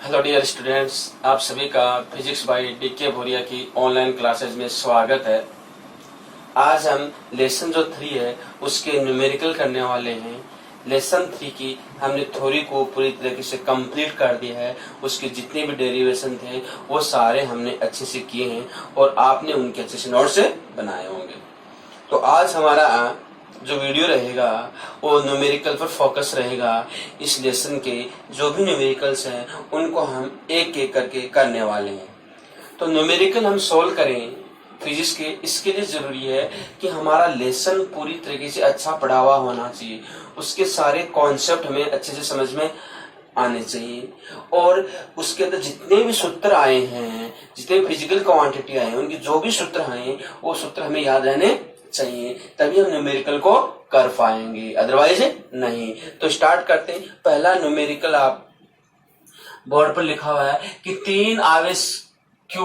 Hello dear students, आप सभी का फिजिक्स बाय डीके भोरिया की ऑनलाइन क्लासेज में स्वागत है। आज हम लेसन जो 3 है उसके न्यूमेरिकल करने वाले हैं। लेसन 3 की हमने थ्योरी को पूरी तरीके से कंप्लीट कर दिया है। उसके जितने भी डेरिवेशन थे वो सारे हमने अच्छे से किए हैं और आपने उनके अच्छे से नोट्स बनाए होंगे। तो आज हमारा जो वीडियो रहेगा वो न्यूमेरिकल पर फोकस रहेगा। इस लेसन के जो भी न्यूमेरिकल्स हैं उनको हम एक एक करके करने वाले हैं। तो न्यूमेरिकल हम सोल्व करें फिजिक्स के, इसके लिए जरूरी है कि हमारा लेसन पूरी तरीके से अच्छा पढ़ा हुआ होना चाहिए। उसके सारे कॉन्सेप्ट हमें अच्छे से समझ में आने चाहिए और उसके अंदर जितने भी सूत्र आए हैं, जितने फिजिकल क्वांटिटी आए हैं, उनके जो भी सूत्र आए हैं वो सूत्र हमें याद रहने चाहिए, तभी हम न्यूमेरिकल को कर पाएंगे, अदरवाइज नहीं। तो स्टार्ट करते हैं। पहला न्यूमेरिकल आप बोर्ड पर लिखा हुआ है कि 3 आवेश Q,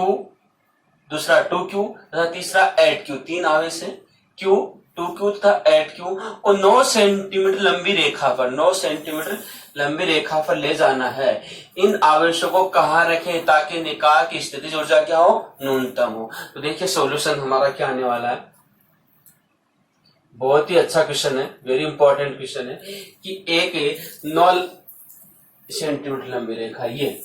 दूसरा 2Q तथा तीसरा 8Q। 3 आवेश है Q, 2Q तथा 8Q और 9 सेंटीमीटर लंबी रेखा पर 9 सेंटीमीटर लंबी रेखा पर ले जाना है। इन आवेशों को कहाँ रखें ताकि निकाह की स्थितिज ऊर्जा क्या हो, न्यूनतम हो। तो देखिए सॉल्यूशन हमारा क्या आने वाला है। बहुत ही अच्छा क्वेश्चन है, वेरी इंपॉर्टेंट क्वेश्चन है कि एक 9 सेंटीमीटर लंबी रेखा, ये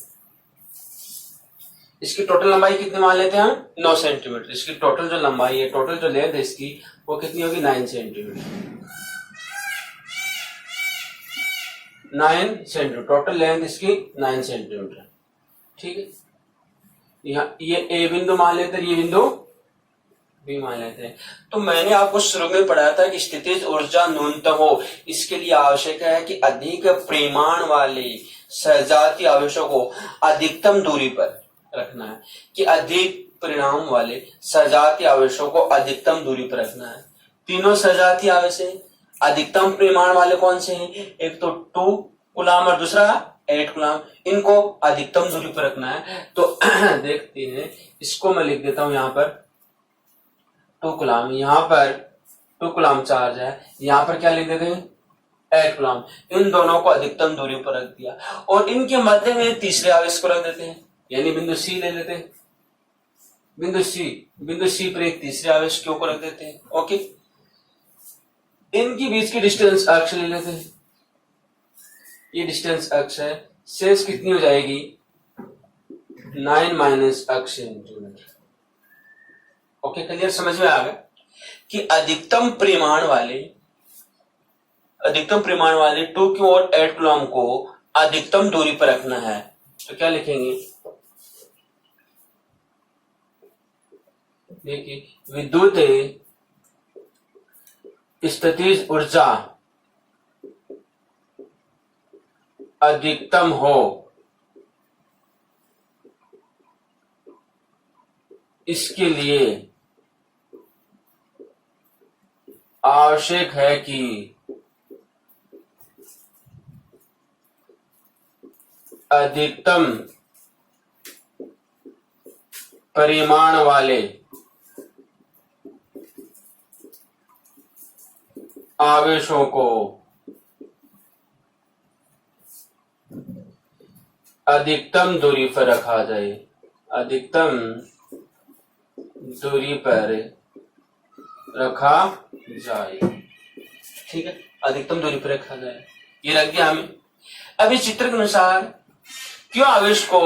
इसकी टोटल लंबाई कितनी मान लेते हैं हम, 9 सेंटीमीटर। इसकी टोटल जो लंबाई है, टोटल जो लेंथ है इसकी, वो कितनी होगी, 9 सेंटीमीटर। 9 सेंटीमीटर टोटल लेंथ इसकी 9 सेंटीमीटर। ठीक है, यहाँ ये ए बिंदु मान लेते हैं, ये बिंदु भी मान लेते हैं। तो मैंने आपको शुरू में पढ़ाया था कि स्थितिज ऊर्जा न्यूनतम हो, इसके लिए आवश्यक है कि अधिक परिमाण वाले सजातीय आवेशों को अधिकतम दूरी पर रखना है, कि अधिक परिणाम वाले सजातीय आवेशों को अधिकतम दूरी पर रखना है। तीनों सजातीय आवेश हैं, अधिकतम परिमाण वाले कौन से हैं, एक तो 2 कूलाम और दूसरा 8 कूलाम, इनको अधिकतम दूरी पर रखना है। तो देखते हैं, इसको मैं लिख देता हूं यहाँ पर 2 कूलाम, यहाँ पर 2 कूलाम चार्ज है, यहाँ पर क्या लिख देते हैं 8 कूलाम। इन दोनों को अधिकतम दूरी पर रख दिया और इनके मध्य में तीसरे आवेश को रख देते हैं, यानी बिंदु सी ले लेते हैं। बिंदु सी पर एक तीसरे आवेश क्यू को रख देते हैं। ओके, इनकी बीच की डिस्टेंस अक्ष ले लेते हैं, ये डिस्टेंस अक्ष है। शेष कितनी हो जाएगी, 9 माइनस अक्ष सेंटीमीटर। ओके, क्लियर, समझ में आ गया कि अधिकतम परिमाण वाले 2Q और 8 कूलाम को अधिकतम दूरी पर रखना है। तो क्या लिखेंगे, देखिए विद्युत स्थितिज ऊर्जा अधिकतम हो, इसके लिए आवश्यक है कि अधिकतम परिमाण वाले आवेशों को अधिकतम दूरी पर रखा जाए, अधिकतम दूरी पर रखा जाए। ठीक है, अधिकतम दूरी पर रखा जाए, ये रख दिया हमें। अब इस चित्र के अनुसार क्यों आवेश को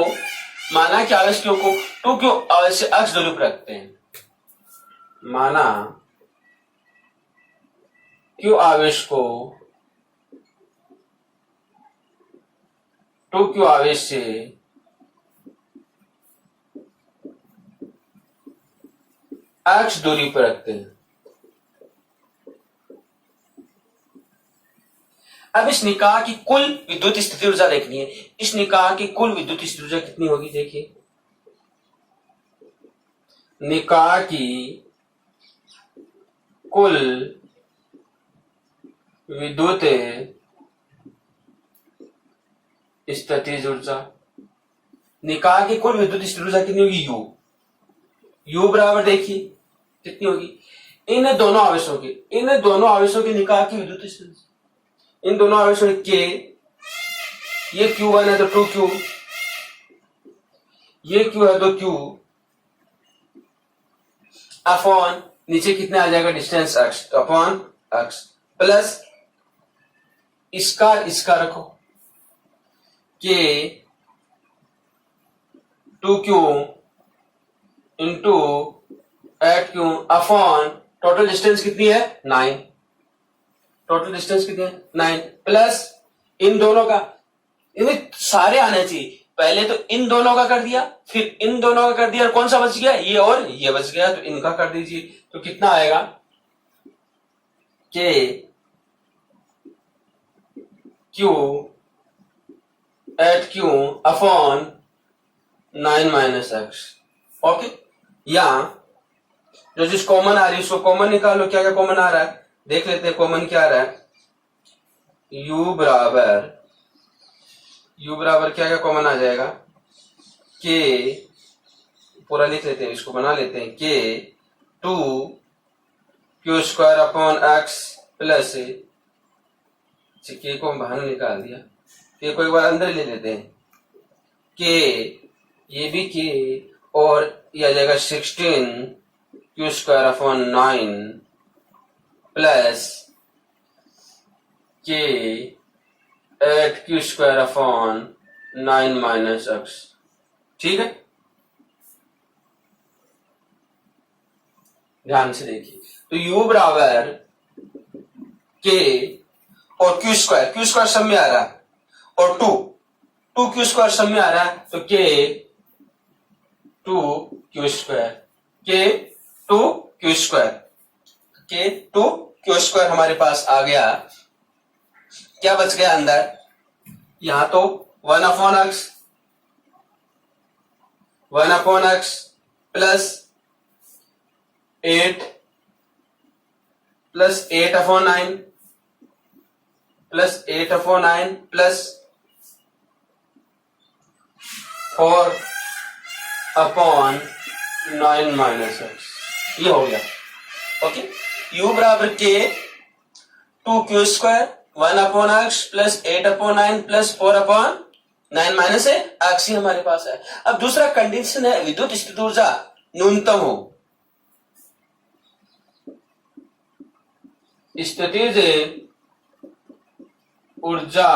माना कि आवेश क्यों को 2Q आवेश से अक्ष दूरी पर रखते हैं, माना क्यों आवेश को 2Q आवेश से अक्ष दूरी पर रखते हैं। अब इस निकाह की कुल विद्युत स्थिति ऊर्जा देखनी है। इस निकाह की कुल विद्युत स्थिति ऊर्जा कितनी होगी, देखिए निकाह की कुल विद्युत स्थितिज ऊर्जा, निकाह की कुल विद्युत स्थिति ऊर्जा कितनी होगी, U बराबर देखिए कितनी होगी, इन दोनों आवेशों की निकाह की विद्युत स्थिति, इन दोनों आवेशों के, ये Q1 है तो 2Q, ये क्यू है तो क्यू अपॉन नीचे कितने आ जाएगा डिस्टेंस एक्स, तो अपॉन एक्स प्लस इसका रखो के 2q into 8q upon total distance कितनी है 9, टोटल डिस्टेंस कितनी है 9 प्लस इन दोनों का, इन्हें सारे आने चाहिए, पहले तो इन दोनों का कर दिया फिर इन दोनों का कर दिया, और कौन सा बच गया ये और ये बच गया, तो इनका कर दीजिए, तो कितना आएगा के Q 8q upon 9 minus x. Okay, या जो चीज कॉमन आ रही है उसको कॉमन निकालो, क्या क्या कॉमन आ रहा है देख लेते हैं, कॉमन क्या आ रहा है, u बराबर क्या क्या कॉमन आ जाएगा, के पूरा लिख लेते हैं, इसको बना लेते हैं, के 2q² अपॉन एक्स प्लस के को हम बाहर निकाल दिया, के को एक बार अंदर ले लेते हैं, के ये भी के और ये आ जाएगा 16q² अपॉन 9 प्लस के 8q² अपॉन 9 माइनस एक्स। ठीक है, ध्यान से देखिए, तो u बराबर के और क्यू स्क्वायर सब में आ रहा है, और 2q² सब में आ रहा है, तो के 2q² हमारे पास आ गया, क्या बच गया अंदर, यहां तो 1 upon x plus 8 upon 9 plus 8 upon 9 plus 4 upon 9 minus x, ये हो गया। ओके, u बराबर के 2q² 1 upon x plus 8 upon 9 plus 4 upon 9 minus x ही हमारे पास है। अब दूसरा कंडीशन है विद्युत स्थित ऊर्जा न्यूनतम हो, स्थितिज ऊर्जा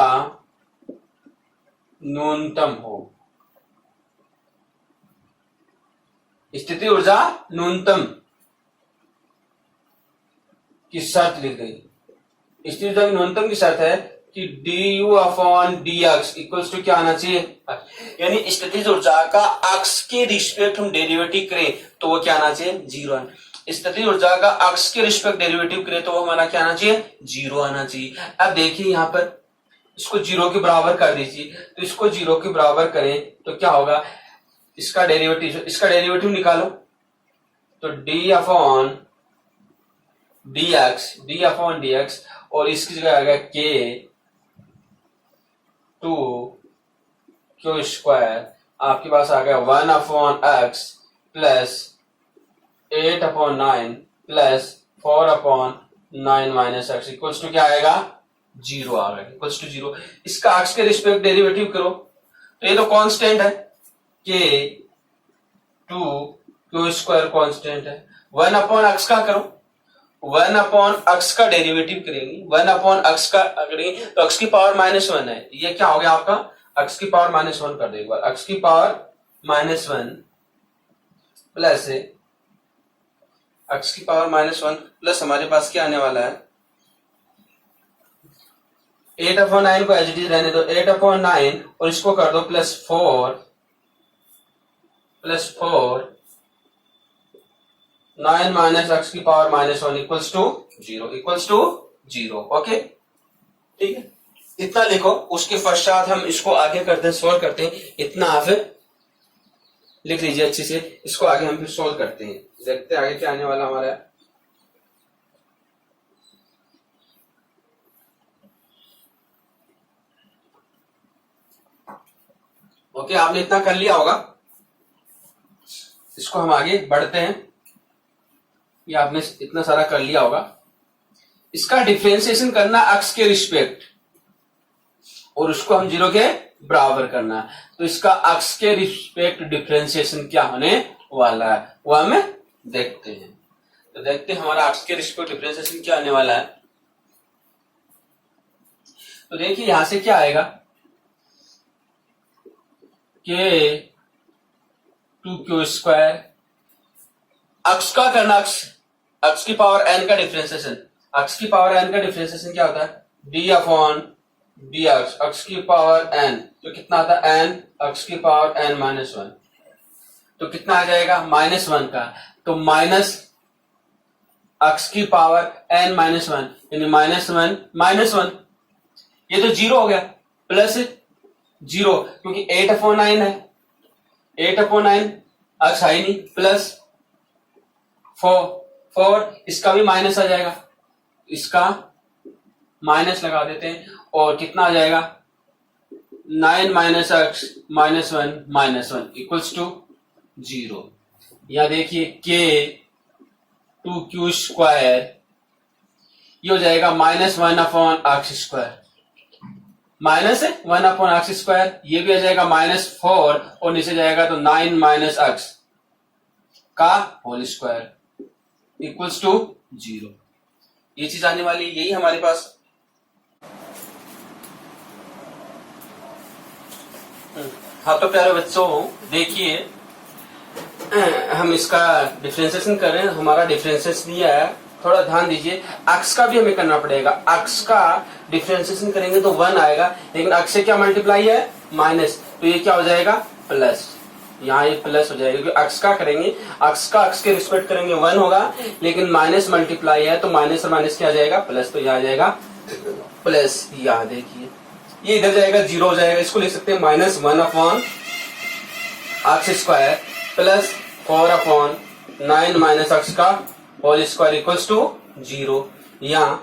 न्यूनतम हो, स्थिति ऊर्जा न्यूनतम की शर्त लिख गई। स्थिति ऊर्जा न्यूनतम की शर्त है कि du upon dx equals to क्या आना चाहिए, यानी स्थितिज ऊर्जा का अक्ष के रिस्पेक्ट हम डेरिवेटिव करें तो वो क्या आना चाहिए 0 आना। स्थितिज ऊर्जा का अक्ष के रिस्पेक्ट डेरिवेटिव करें तो वो हमारा क्या आना चाहिए 0 आना चाहिए। अब देखिए यहाँ पर इसको 0 के बराबर कर दीजिए, तो इसको 0 के बराबर करें तो क्या होगा, इसका डेरिवेटिव निकालो, तो d अपॉन dx और इसकी जगह आ गया k 2q² आपके पास आ गया 1 upon x plus 8 upon 9 plus 4 upon 9 minus x equals to क्या आएगा 0 आ गया, इक्वल्स टू 0। इसका एक्स के रिस्पेक्ट डेरिवेटिव करो तो ये तो कांस्टेंट है, के 2q² कांस्टेंट है, 1 अपॉन एक्स का करो, 1 अपॉन एक्स का डेरिवेटिव करेंगे, 1 अपॉन एक्स का करेंगे तो एक्स की पावर -1 है, ये क्या हो गया आपका एक्स की पावर -1 कर दो एक बार, एक्स की पावर -1 प्लस एक्स की पावर -1 प्लस हमारे पास क्या आने वाला है 8 अपॉन 9 को एज इट इज रहने दो, 8 अपॉन 9 और इसको कर दो +4 9 माइनस एक्स की पावर -1 इक्वल्स टू 0 ओके, ठीक है, इतना लिखो। उसके पश्चात हम इसको आगे करते हैं, सोल्व करते हैं, इतना आप लिख लीजिए अच्छे से, इसको आगे हम फिर सोल्व करते हैं, देखते हैं आगे क्या आने वाला हमारा। ओके, आपने इतना कर लिया होगा, इसको हम आगे बढ़ते हैं, ये आपने इतना सारा कर लिया होगा। इसका डिफरेंशिएशन करना एक्स के रिस्पेक्ट और उसको हम 0 के बराबर करना है। तो इसका अक्ष के रिस्पेक्ट डिफरेंशिएशन क्या होने वाला है वो हमें देखते हैं। तो देखते हैं हमारा अक्ष के रिस्पेक्ट डिफरेंशिएशन क्या आने वाला है। तो देखिए यहां से क्या आएगा के 2q स्क्वायर, अक्ष का करना, अक्ष की पावर n का डिफरेंशिएशन, अक्ष की पावर n का डिफरेंशिएशन क्या होता है d अपॉन डी अक्ष की पावर n, तो कितना आता है n अक्ष की पावर n माइनस 1, तो कितना आ जाएगा -1 का, तो माइनस अक्ष की पावर n माइनस 1 यानी -1, ये तो 0 हो गया, प्लस 0 क्योंकि 8/9 है, 8/9 अक्ष है ही नहीं, प्लस 4 इसका भी माइनस आ जाएगा, इसका माइनस लगा देते हैं और कितना आ जाएगा 9 माइनस अक्ष -1 इक्वल्स टू 0। यहां देखिए के 2q स्क्वायर ये हो जाएगा -1 अपॉन अक्ष स्क्वायर, -1 अपॉन अक्ष स्क्वायर, ये भी आ जाएगा -4 और नीचे जाएगा तो 9 माइनस अक्ष का होल स्क्वायर इक्वल्स टू 0। ये चीज आने वाली, यही हमारे पास। हाँ तो प्यारे बच्चों देखिए हम इसका डिफरेंशिएशन कर रहे हैं, हमारा डिफरेंशिएशन दिया है, थोड़ा ध्यान दीजिए। अक्ष का भी हमें करना पड़ेगा, अक्ष का डिफरेंशिएशन करेंगे तो 1 आएगा, लेकिन अक्ष से क्या मल्टीप्लाई है माइनस, तो ये क्या हो जाएगा प्लस, यहाँ ये प्लस हो जाएगा क्योंकि अक्ष का करेंगे, अक्ष का अक्ष के रिस्पेक्ट करेंगे 1 होगा, लेकिन माइनस मल्टीप्लाई है तो माइनस और माइनस क्या आ जाएगा प्लस, तो यहाँ आ जाएगा प्लस। यहाँ देखिए ये इधर जाएगा 0 हो जाएगा, इसको लिख सकते हैं -1 अपॉन अक्ष स्क्वायर प्लस 4 अपॉन 9 माइनस अक्ष का होल स्क्वायर इक्वल्स टू 0। यहाँ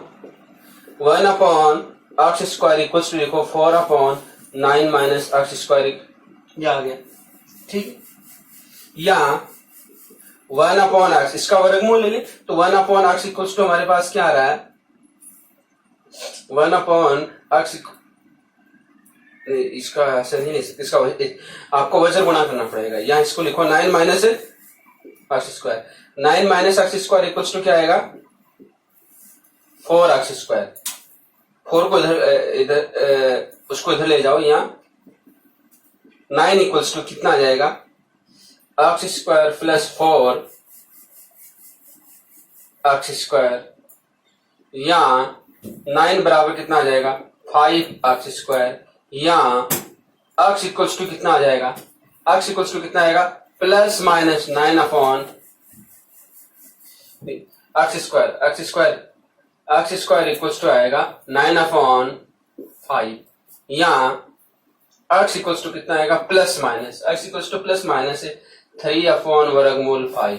1 अपॉन अक्ष स्क्वायर इक्वल्स टू लिखो 4 अपॉन 9 माइनस अक्ष स्क्वायर, ये आ गया ठीक। यहाँ 1 अपॉन अक्ष, इसका वर्गमूल ले ले तो 1 अपॉन अक्ष इक्वल्स टू हमारे पास क्या आ रहा है 1 अपॉन अक्ष, इसका ऐसा नहीं, इसका आपको वजन गुणा करना पड़ेगा। यहाँ इसको लिखो 9 माइनस अक्ष स्क्वायर, 9 माइनस अक्ष स्क्वायर इक्वल्स टू क्या आएगा 4 अक्ष स्क्वायर, 4 को इधर उसको इधर ले जाओ, यहाँ 9 इक्वल्स टू कितना आ जाएगा अक्ष स्क्वायर प्लस 4 अक्ष स्क्वायर, यहाँ 9 बराबर कितना आ जाएगा 5 अक्ष स्क्वायर, यहाँ अक्ष इक्वल्स टू कितना आ जाएगा, अक्ष इक्वल्स टू कितना आएगा प्लस माइनस 9 अपॉन अक्ष स्क्वायर इक्वल्स टू आएगा 9 अपॉन 5, यहाँ अक्ष इक्वल्स टू कितना आएगा प्लस माइनस, अक्ष equals two plus minus 3 upon वर्गमूल 5,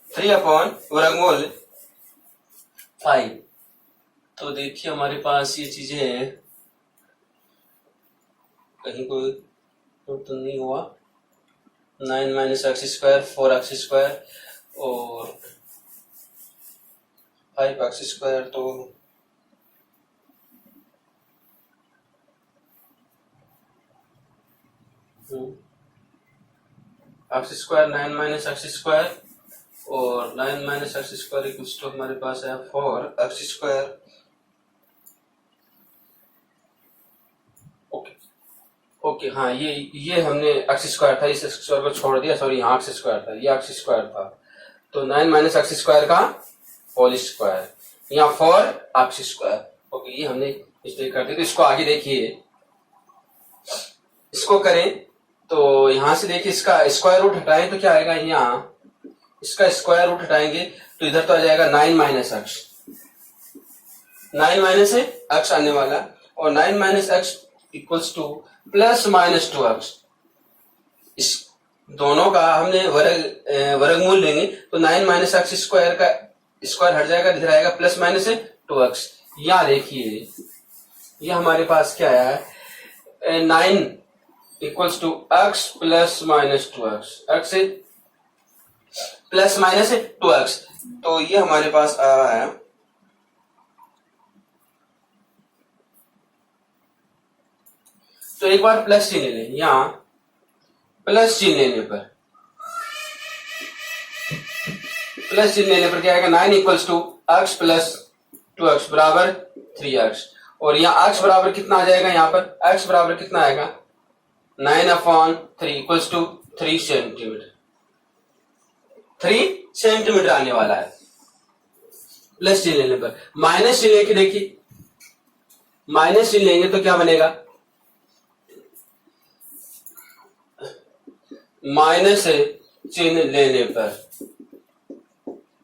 3 अपॉन वर्गमूल 5। तो देखिए हमारे पास ये चीजें कहीं कोई तो नहीं हुआ, 9 माइनस अक्ष स्क्वायर 4 अक्ष स्क्वायर और 5 अक्ष स्क्वायर, तो अक्ष स्क्वायर 9 माइनस अक्ष स्क्वायर और 9 माइनस अक्ष स्क्वायर इक्वल्स टू हमारे पास है 4 अक्ष स्क्वायर। ओके हाँ ये हमने अक्ष स्क्वायर था, इस स्क्वायर को छोड़ दिया, सॉरी यहाँ अक्ष स्क्वायर था, ये अक्ष स्क्वायर था, तो 9 माइनस अक्ष स्क्वायर का होल स्क्वायर, यहाँ 4 अक्ष स्क्वायर। ओके ये हमने इसलिए कर दिया, तो इसको आगे देखिए, इसको करें तो यहां से देखिए इसका स्क्वायर रूट हटाएं तो क्या आएगा, यहाँ इसका स्क्वायर रूट हटाएंगे तो इधर तो आ जाएगा 9 माइनस अक्ष, 9 माइनस अक्ष आने वाला, और 9 माइनस अक्ष इक्वल्स टू प्लस माइनस 2 अक्ष, इस दोनों का हमने वर्गमूल लेंगे तो 9 माइनस अक्ष स्क्वायर का स्क्वायर हट जाएगा, इधर आएगा प्लस माइनस 2 अक्ष। यहाँ देखिए ये हमारे पास क्या आया है 9 equals to x plus minus 2 अक्ष, अक्ष प्लस माइनस 2 अक्ष, तो ये हमारे पास आया है तो एक बार प्लस चिन्ह ले लें, यहाँ प्लस चिन्ह लेने पर क्या आएगा 9 equals to x plus 2x बराबर 3x, और यहाँ x बराबर कितना आ जाएगा, यहाँ पर x बराबर कितना आएगा 9/3 इक्वल्स टू 3 सेंटीमीटर, 3 सेंटीमीटर आने वाला है प्लस चिन्ह लेने पर। माइनस चिन्ह लेके देखिए, माइनस चिन्ह लेंगे तो क्या बनेगा, माइनस चिन्ह लेने पर,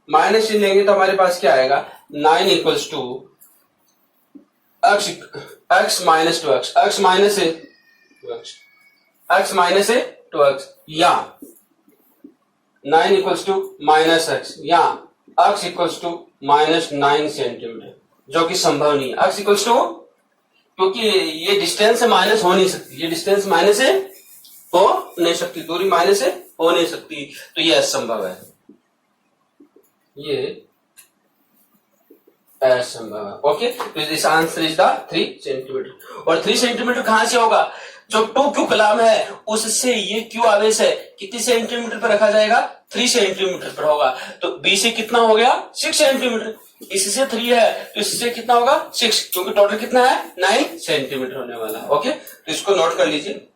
माइनस चिन्ह लेंगे तो हमारे पास क्या आएगा 9 equals to x minus 2x, x minus 2x, या 9 इक्वल्स टू माइनस x, या x equals to minus 9 centimetre, जो कि संभव नहीं है। x इक्वल्स टू, क्योंकि ये डिस्टेंस माइनस हो नहीं सकती, ये डिस्टेंस माइनस हो नहीं सकती, दूरी माइनस हो नहीं सकती, तो ये असंभव है, ये असंभव है। ओके, तो this answer is the 3 centimetre. और 3 सेंटीमीटर कहां से होगा, जो 2 क्यू कलाम है उससे ये क्यू आवेश है कितने सेंटीमीटर पर रखा जाएगा, 3 सेंटीमीटर पर होगा, तो बी से कितना हो गया 6 सेंटीमीटर, इससे 3 है तो इससे कितना होगा 6, क्योंकि टोटल कितना है 9 सेंटीमीटर होने वाला। ओके, तो इसको नोट कर लीजिए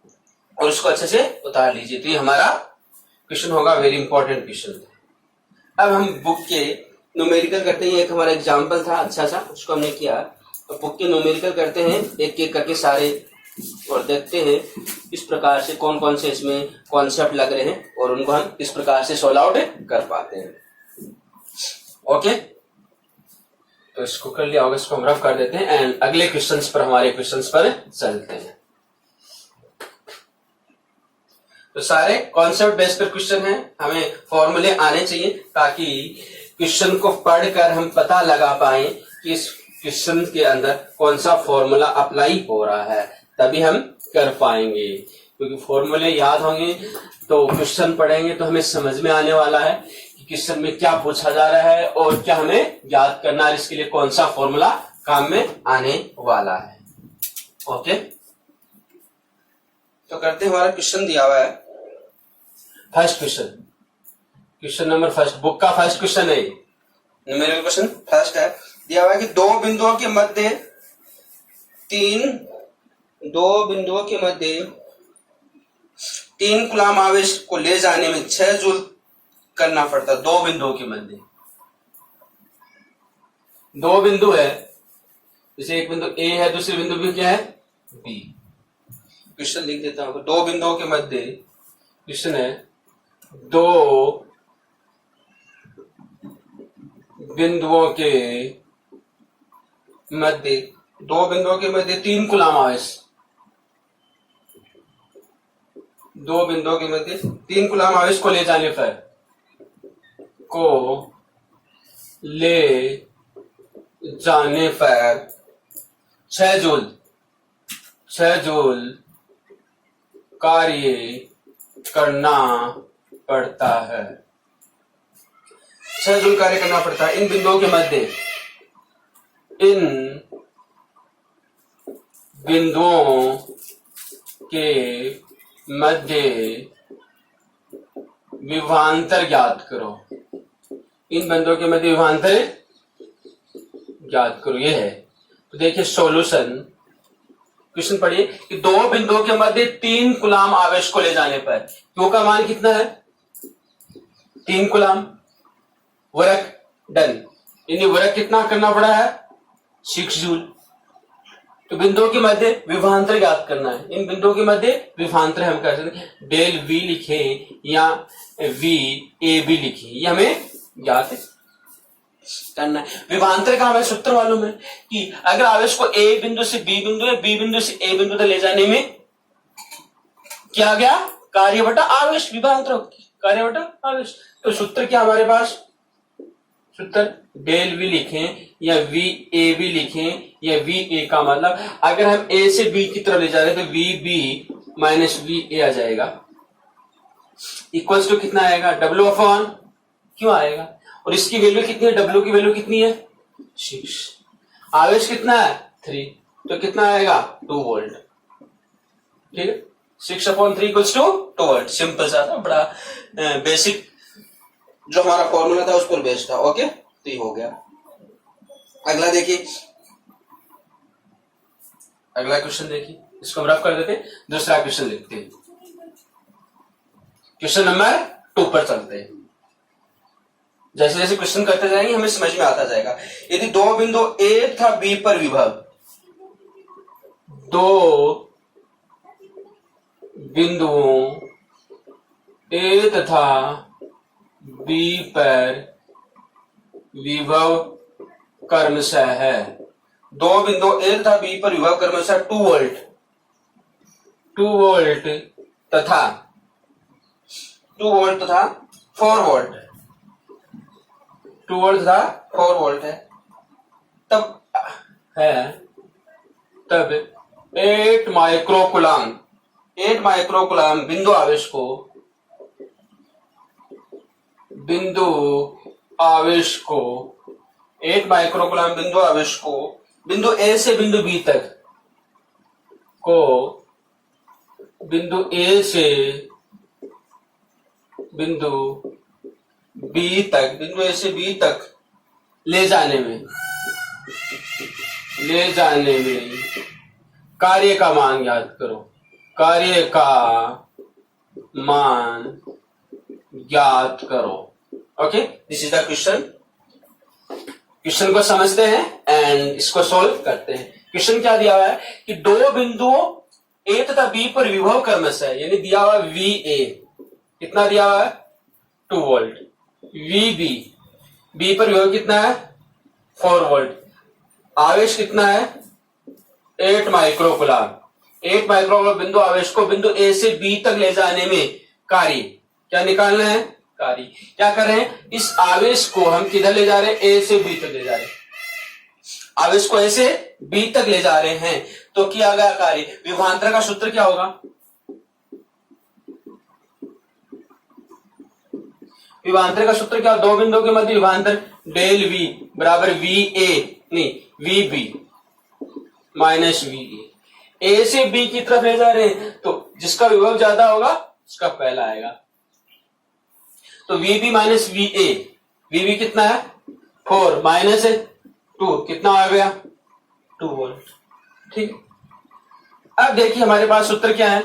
और इसको अच्छे से उतार लीजिए, तो ये हमारा क्वेश्चन होगा, वेरी इंपॉर्टेंट क्वेश्चन। अब हम बुक के न्यूमेरिकल करते हैं, एक हमारा एग्जाम्पल था अच्छा सा, उसको हमने किया, तो बुक के न्यूमेरिकल करते हैं एक एक करके सारे, और देखते हैं इस प्रकार से कौन कौन से इसमें कॉन्सेप्ट लग रहे हैं और उनको हम इस प्रकार से सॉल्व आउट कर पाते हैं। ओके, तो इसको कर लिया होगा, इसको हम रफ कर देते हैं एंड अगले क्वेश्चंस पर, हमारे क्वेश्चंस पर चलते हैं। तो सारे कॉन्सेप्ट बेस पर क्वेश्चन है, हमें फॉर्मूले आने चाहिए ताकि क्वेश्चन को पढ़कर हम पता लगा पाए कि इस क्वेश्चन के अंदर कौन सा फॉर्मूला अप्लाई हो रहा है, तभी हम कर पाएंगे। क्योंकि फॉर्मूले याद होंगे तो क्वेश्चन पढ़ेंगे तो हमें समझ में आने वाला है कि क्वेश्चन में क्या पूछा जा रहा है और क्या हमें याद करना है, इसके लिए कौन सा फॉर्मूला काम में आने वाला है। ओके, तो करते हैं, हमारा क्वेश्चन दिया हुआ है first question, question number first, book का फर्स्ट क्वेश्चन है, न्यूमेरिकल क्वेश्चन फर्स्ट है। दिया हुआ है कि दो बिंदुओं के मध्य 3 कूलम आवेश को ले जाने में 6 जूल करना पड़ता। दो बिंदुओं के मध्य, दो बिंदु है, जैसे एक बिंदु ए है, दूसरे बिंदु भी क्या है बी। क्वेश्चन लिख देता हूं, दो बिंदुओं के मध्य, क्वेश्चन है दो बिंदुओं के मध्य, 3 कूलम आवेश, 2 बिंदुओं के मध्य 3 कूलम आवेश को ले जाने पर, 6 जूल कार्य करना पड़ता है, 6 जूल कार्य करना पड़ता है। इन बिंदुओं के मध्य विभवांतर ज्ञात करो, इन बिंदुओं के मध्य विभवांतर ज्ञात करो, ये है। तो देखिए सॉल्यूशन, क्वेश्चन पढ़िए कि दो बिंदुओं के मध्य 3 कूलम आवेश को ले जाने पर क्यू का मान कितना है 3 कूलम, वर्क डन, यानी वर्क कितना करना पड़ा है 6 जूल। तो बिंदुओं के मध्य विभवांतर ज्ञात करना है, इन बिंदुओं के मध्य विभवांतर हम कर सकते हैं, डेल वी लिखे या वी ए बी लिखे, ये हमें ज्ञात करना है। विभवांतर का हमें सूत्र मालूम है कि अगर आवेश को ए बिंदु से बी बिंदु या बी बिंदु से ए बिंदु तक ले जाने में क्या गया कार्य बटा आवेश, विभवांतर कार्य बटा आवेश। तो सूत्र क्या हमारे पास, सूत्र डेल वी लिखें या वी ए बी लिखें या वी ए का मतलब अगर हम ए से बी की तरफ ले जा रहे हैं तो V B minus V A आ जाएगा, इक्वल्स टू कितना आएगा डब्ल्यू अपॉन क्यों आएगा, और इसकी वैल्यू कितनी है, डब्ल्यू की वैल्यू कितनी है 6, आवेश कितना है 3, तो कितना आएगा 2 वोल्ट। ठीक है, 6/3 इक्वल्स टू 2 वोल्ट। सिंपल सा था, बड़ा बेसिक जो हमारा फॉर्मूला था उस पर बेस्ड था। ओके, तो ये हो गया। अगला देखिए, अगला क्वेश्चन देखिए, इसको हम रफ कर देते हैं, दूसरा क्वेश्चन लिखते हैं। क्वेश्चन नंबर 2 पर चलते हैं। जैसे जैसे क्वेश्चन करते जाएंगे हमें समझ में आता जाएगा। यदि दो बिंदु ए तथा बी पर विभव, दो बिंदुओं ए तथा बी पर विभव क्रमशः है, दो बिंदु ए तथा बी पर विभव क्रमशः 2 वोल्ट तथा 4 वोल्ट, 2 वोल्ट तथा 4 वोल्ट है, तब 8 माइक्रोकुलाम बिंदु आवेश को 8 माइक्रोकुलाम बिंदु आवेश को बिंदु ए से बिंदु बी तक बिंदु ए से बिंदु बी तक ले जाने में कार्य का मान ज्ञात करो। कार्य का मान ज्ञात करो। Okay, this is the question. Question को समझते हैं एंड इसको सॉल्व करते हैं। क्वेश्चन क्या दिया हुआ है कि दो बिंदुओं ए तथा बी पर विभव क्रमशः, यानी दिया हुआ वी ए, कितना दिया हुआ है 2 वोल्ट, वी बी पर विभव कितना है 4 वोल्ट, आवेश कितना है 8 माइक्रोकुलाम। 8 माइक्रोकुलाम बिंदु आवेश को बिंदु ए से बी तक ले जाने में कार्य क्या निकालना है, कार्य क्या कर रहे हैं, इस आवेश को हम किधर ले जा रहे हैं, ए से बी तक ले जा रहे हैं, आवेश को ए से बी तक ले जा रहे हैं, तो किया गया कार्य। विभवांतर का सूत्र क्या होगा, विभवांतर का सूत्र क्या, दो बिंदुओं के मध्य विभवांतर डेल वी बराबर वी ए, नहीं V B minus V A से बी की तरफ ले जा रहे हैं, तो जिसका विभव ज्यादा होगा उसका पहला आएगा। तो V B minus V A, V B कितना है 4 माइनस 2 कितना आ गया 2 वोल्ट। ठीक, अब देखिए हमारे पास सूत्र क्या है,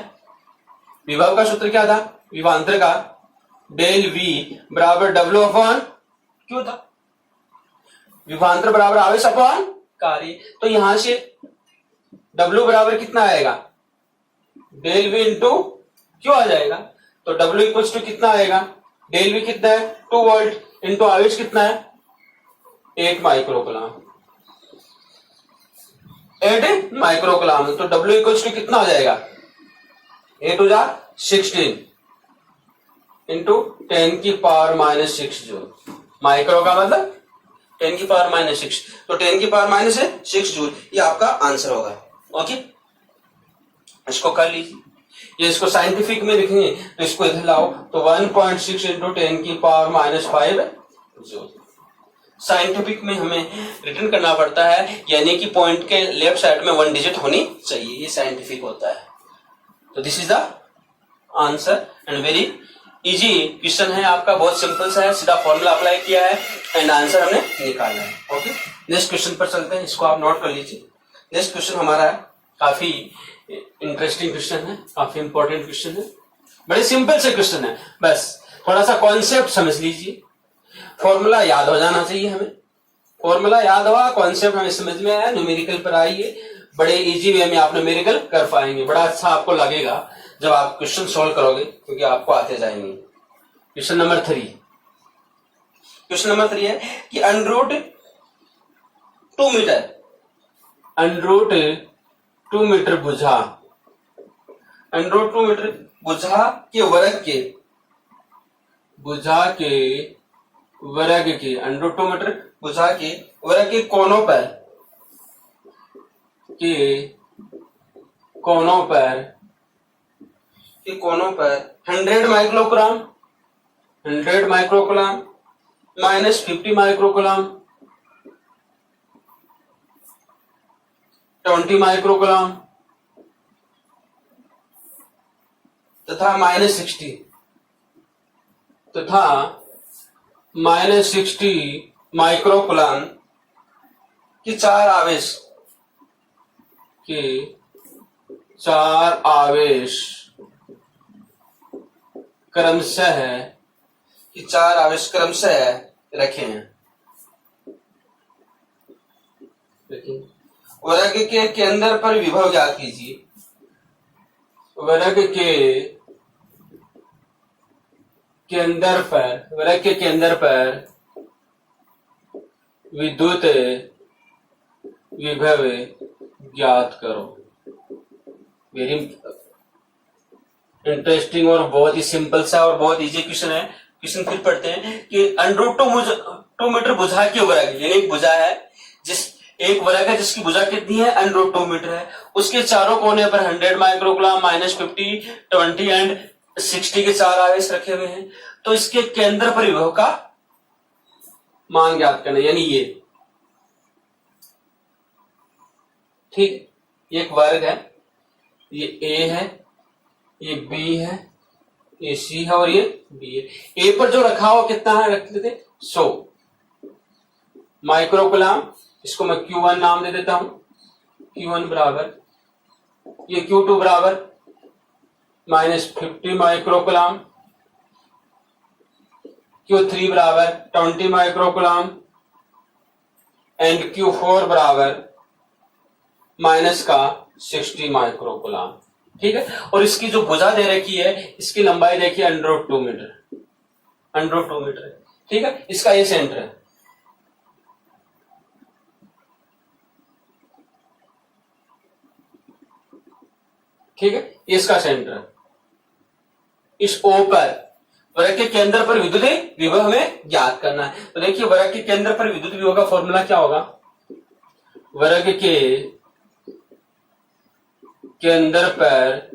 विभव का सूत्र क्या था, विभवांतर का डेल वी बराबर डब्ल्यू अपॉन क्यू था, विभवांतर बराबर आवेश अपॉन कार्य। तो यहां से W बराबर कितना आएगा, डेल वी इंटू क्यू आ जाएगा। तो W इक्वल्स टू कितना आएगा, डेल वी कितना है 2 वोल्ट इंटू आवेश कितना है 8 माइक्रोकुलाम, 8 माइक्रोकुलाम। तो W इक्वल्स टू कितना हो जाएगा 8 हो जा 16 इंटू 10 की पावर माइनस 6 जूल। माइक्रो का मतलब 10 की पावर माइनस 6, तो 10 की पावर माइनस 6 जूल, ये आपका आंसर होगा। ओके, इसको कर लीजिए। ये इसको साइंटिफिक में लिखेंगे तो इसको इधर लाओ, तो 1.6 इंटू 10 की पावर माइनस 5 जूल। साइंटिफिक में हमें रिटर्न करना पड़ता है, यानी कि पॉइंट के लेफ्ट साइड में 1 डिजिट होनी चाहिए, ये साइंटिफिक होता है। तो this is the answer and very easy question है आपका, बहुत सिंपल सा है, सीधा फॉर्मूला अप्लाई किया है एंड आंसर हमने निकाला है। ओके, नेक्स्ट क्वेश्चन पर चलते हैं, इसको आप नोट कर लीजिए। नेक्स्ट क्वेश्चन हमारा है, काफी इंटरेस्टिंग क्वेश्चन है, काफी इंपॉर्टेंट क्वेश्चन है, बड़े सिंपल से क्वेश्चन है, बस थोड़ा सा कॉन्सेप्ट समझ लीजिए। फॉर्मूला याद हो जाना चाहिए हमें, फॉर्मूला याद हुआ, कॉन्सेप्ट हमें समझ में आया, न्यूमेरिकल पर आइए, बड़े इजी वे में आप न्यूमेरिकल कर पाएंगे, बड़ा अच्छा आपको लगेगा जब आप क्वेश्चन सॉल्व करोगे, क्योंकि आपको आते जाएंगे। क्वेश्चन नंबर 3, क्वेश्चन नंबर 3 है कि अंडररूट 2 मीटर, अंडररूट 2 मीटर भुजा, अंडररूट 2 मीटर भुजा के वर्ग के, भुजा के वर्ग के, अंडररूट 2 मीटर भुजा के वर्ग के कोनों पर, के कोनों पर, के कोनों पर 100 microcoulomb, 100 microcoulomb minus 50 microcoulomb, 20 microcoulomb, तथा -60 तथा -60 माइक्रोकुलाम की 4 आवेश क्रमशः रखे हैं। वर्ग के केंद्र पर विभव ज्ञात कीजिए। वर्ग के केंद्र पर विद्युत विभव ज्ञात करो। वेरी इंटरेस्टिंग और बहुत ही सिंपल सा और बहुत इजी क्वेश्चन है। क्वेश्चन फिर पढ़ते हैं कि √2 मीटर भुजा की वर्ग, यानी एक भुजा है एक वर्ग है जिसकी भुजा कितनी है, √2 मीटर है। उसके चारों कोने पर 100 माइक्रोकुलाम, -50, 20 एंड 60 के 4 आवेश रखे हुए हैं। तो इसके केंद्र पर विभव का मान ज्ञात करना, यानी ये ठीक, एक वर्ग है, ये ए है, ये बी है, ये सी है और ये बी है। ए पर जो रखा हुआ कितना है, रख लेते 100 माइक्रोकुलाम, इसको मैं Q1 नाम दे देता हूं। Q1 बराबर, ये Q2 बराबर -50 माइक्रोकुलाम, Q3 बराबर 20 माइक्रोकुलाम एंड Q4 बराबर -60 माइक्रोकुलाम। ठीक है, और इसकी जो भुजा दे रखी है, इसकी लंबाई देखिए √2 मीटर, √2 मीटर। ठीक है, इसका ये सेंटर है। ठीक है, इसका सेंटर है। इस O पर वर्ग के केंद्र पर विद्युत विभव हमें ज्ञात करना है। तो देखिए वर्ग के केंद्र पर विद्युत विभव का फॉर्मूला क्या होगा, वर्ग के केंद्र पर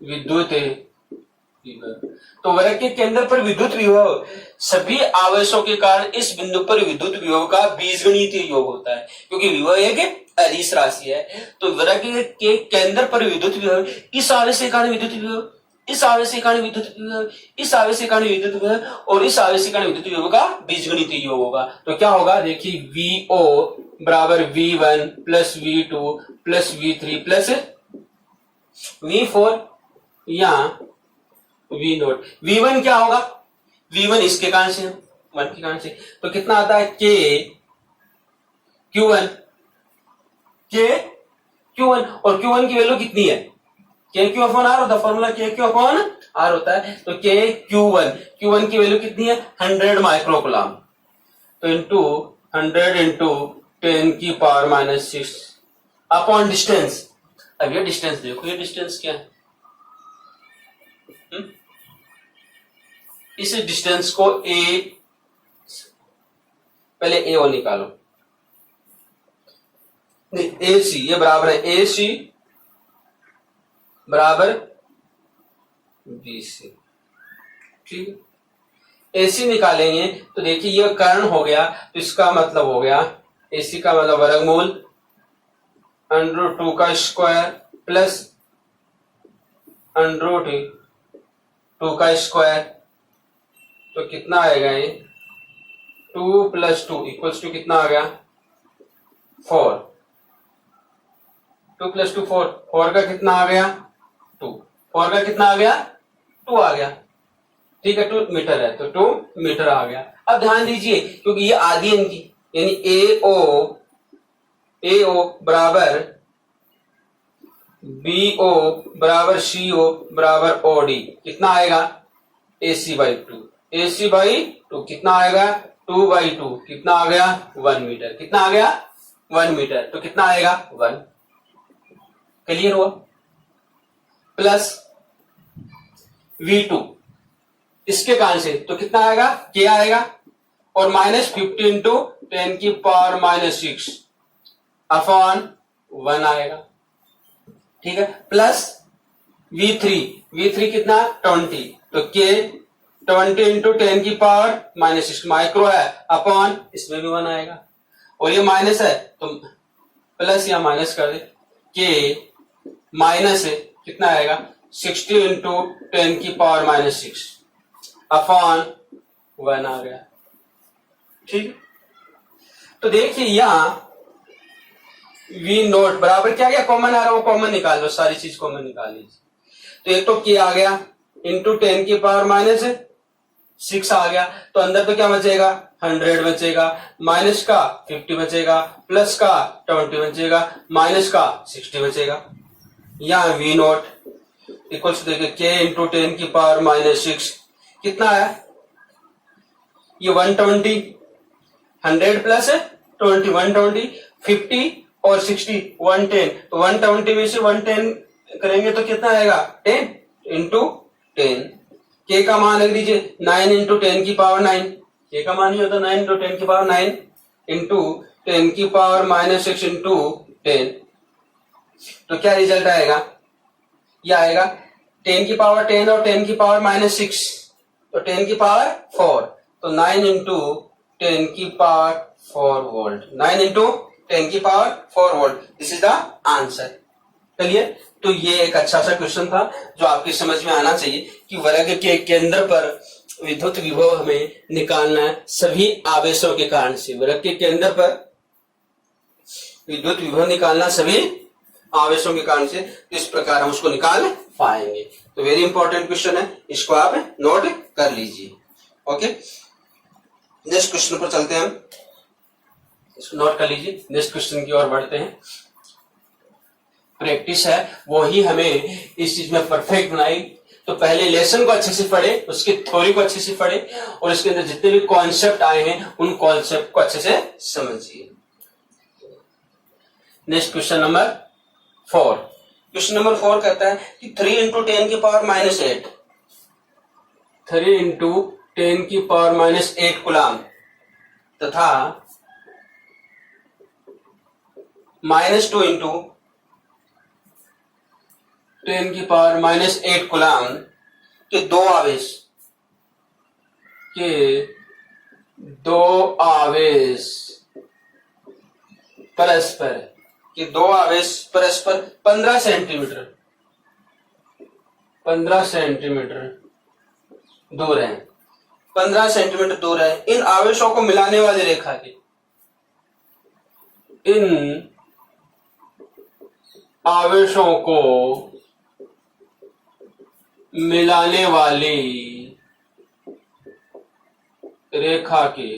विद्युत विभव। तो वर्ग के केंद्र पर विद्युत विभव सभी आवेशों के कारण इस बिंदु पर विद्युत विभव का बीजगणितीय योग होता है, क्योंकि विभव एक अदिश राशि है। तो वर्ग के केंद्र पर विद्युत विभव, इस आवेश के कारण विद्युत विभव, इस आवेश के कारण विद्युत विभव, इस आवेश के कारण विद्युत विभव और इस आवेश के कारण विद्युत विभव का बीजगणितीय योग होगा। तो क्या होगा, देखिए VO बराबर V1 plus V2 plus V3 plus V4 या V0। V1 क्या होगा, V1 इसके कारण से, 1 के कारण से, तो कितना आता है Q1 और Q1 की वैल्यू कितनी है, KQ/R होता है, फॉर्मूला KQ/R होता है। तो Q1 की वैल्यू कितनी है, 100 माइक्रोकुलाम, तो इंटू 100 इंटू 10⁻⁻6 अपॉन डिस्टेंस। अब ये डिस्टेंस देखो, ये डिस्टेंस क्या है, इस डिस्टेंस को पहले A1 निकालो, AC ये बराबर है AC बराबर BC। ठीक है, AC निकालेंगे तो देखिए ये कर्ण हो गया, तो इसका मतलब हो गया, AC का मतलब वर्गमूल √2 का स्क्वायर प्लस √2 का स्क्वायर, तो कितना आएगा ये 2 + 2 = कितना आ गया 4, 2 + 2 4, 4 का कितना आ गया 2, 4 का कितना आ गया 2 आ गया। ठीक है, 2 मीटर है तो 2 मीटर आ गया। अब ध्यान दीजिए क्योंकि ये आधी इनकी, यानी AO बराबर BO बराबर CO बराबर OD, कितना आएगा AC/2, AC/2 कितना आएगा 2/2, कितना आ गया 1 मीटर, कितना आ गया 1 मीटर, तो कितना आएगा 1। क्लियर हुआ, प्लस V2 इसके कारण से, तो कितना आएगा K आएगा और -50 इंटू 10⁻⁻6 अपॉन 1 आएगा। ठीक है, प्लस V3 कितना 20, तो K 20 इंटू 10⁻⁻6 माइक्रो है अपॉन इसमें भी 1 आएगा, और ये माइनस है तो प्लस या माइनस कर दे, K माइनस है कितना आएगा 60 इंटू 10 की पावर माइनस 6 अपॉन 1 आ गया। ठीक, तो देखिए यहां v नोट बराबर क्या गया, कॉमन आ रहा है, वो कॉमन निकाल लो, सारी चीज कॉमन निकाल लीजिए। तो एक तो k आ गया इंटू 10 की पावर माइनस 6 आ गया, तो अंदर तो क्या बचेगा 100 बचेगा, माइनस का 50 बचेगा, प्लस का 20 बचेगा, माइनस का 60 बचेगा। यहाँ v नोट इक्वल्स देखिए k इंटू 10 की पावर माइनस 6 कितना है, ये 120, 100 प्लस 20, 120, 50 और 60 110, तो 120 में से 110 करेंगे तो कितना आएगा 10 इंटू 10। के का मान लग दीजिए 9 इंटू 10 की पावर 9, के का मान ही होता 9 इंटू 10 की पावर 9 इंटू 10 की पावर माइनस 6 इंटू 10, तो क्या रिजल्ट आएगा, ये आएगा 10 की पावर 10 और 10 की पावर माइनस 6, तो 10 की पावर 4, तो 9 इंटू 10 की पावर 4 वोल्ट, 9 इंटू 10 की power 4 volt, this is the answer. चलिए, तो ये एक अच्छा सा क्वेश्चन था जो आपकी समझ में आना चाहिए कि वर्ग के केंद्र पर विद्युत विभव हमें निकालना है सभी आवेशों के कारण से। वर्ग के केंद्र पर विद्युत विभव निकालना सभी आवेशों के कारण से, इस प्रकार हम उसको निकाल पाएंगे। तो वेरी इंपॉर्टेंट क्वेश्चन है, इसको आप नोट कर लीजिए। ओके, नेक्स्ट क्वेश्चन पर चलते हैं हम, इसको नोट कर लीजिए, नेक्स्ट क्वेश्चन की ओर बढ़ते हैं। प्रैक्टिस है वो ही हमें इस चीज में परफेक्ट बनाई, तो पहले लेसन को अच्छे से पढ़े, उसकी थ्योरी को अच्छे से पढ़े और इसके अंदर जितने भी कॉन्सेप्ट आए हैं उन कॉन्सेप्ट को अच्छे से समझिए। Next question number 4, question number 4 कहता है कि 3 इंटू 10 की पावर माइनस 8, 3 इंटू 10 की पावर माइनस 8 कूलाम तथा माइनस 2 इंटू 10 की पावर माइनस 8 कूलाम के दो आवेश परस्पर 15 सेंटीमीटर दूर है, 15 सेंटीमीटर दूर है। इन आवेशों को मिलाने वाली रेखा के, इन आवेशों को मिलाने वाली रेखा के,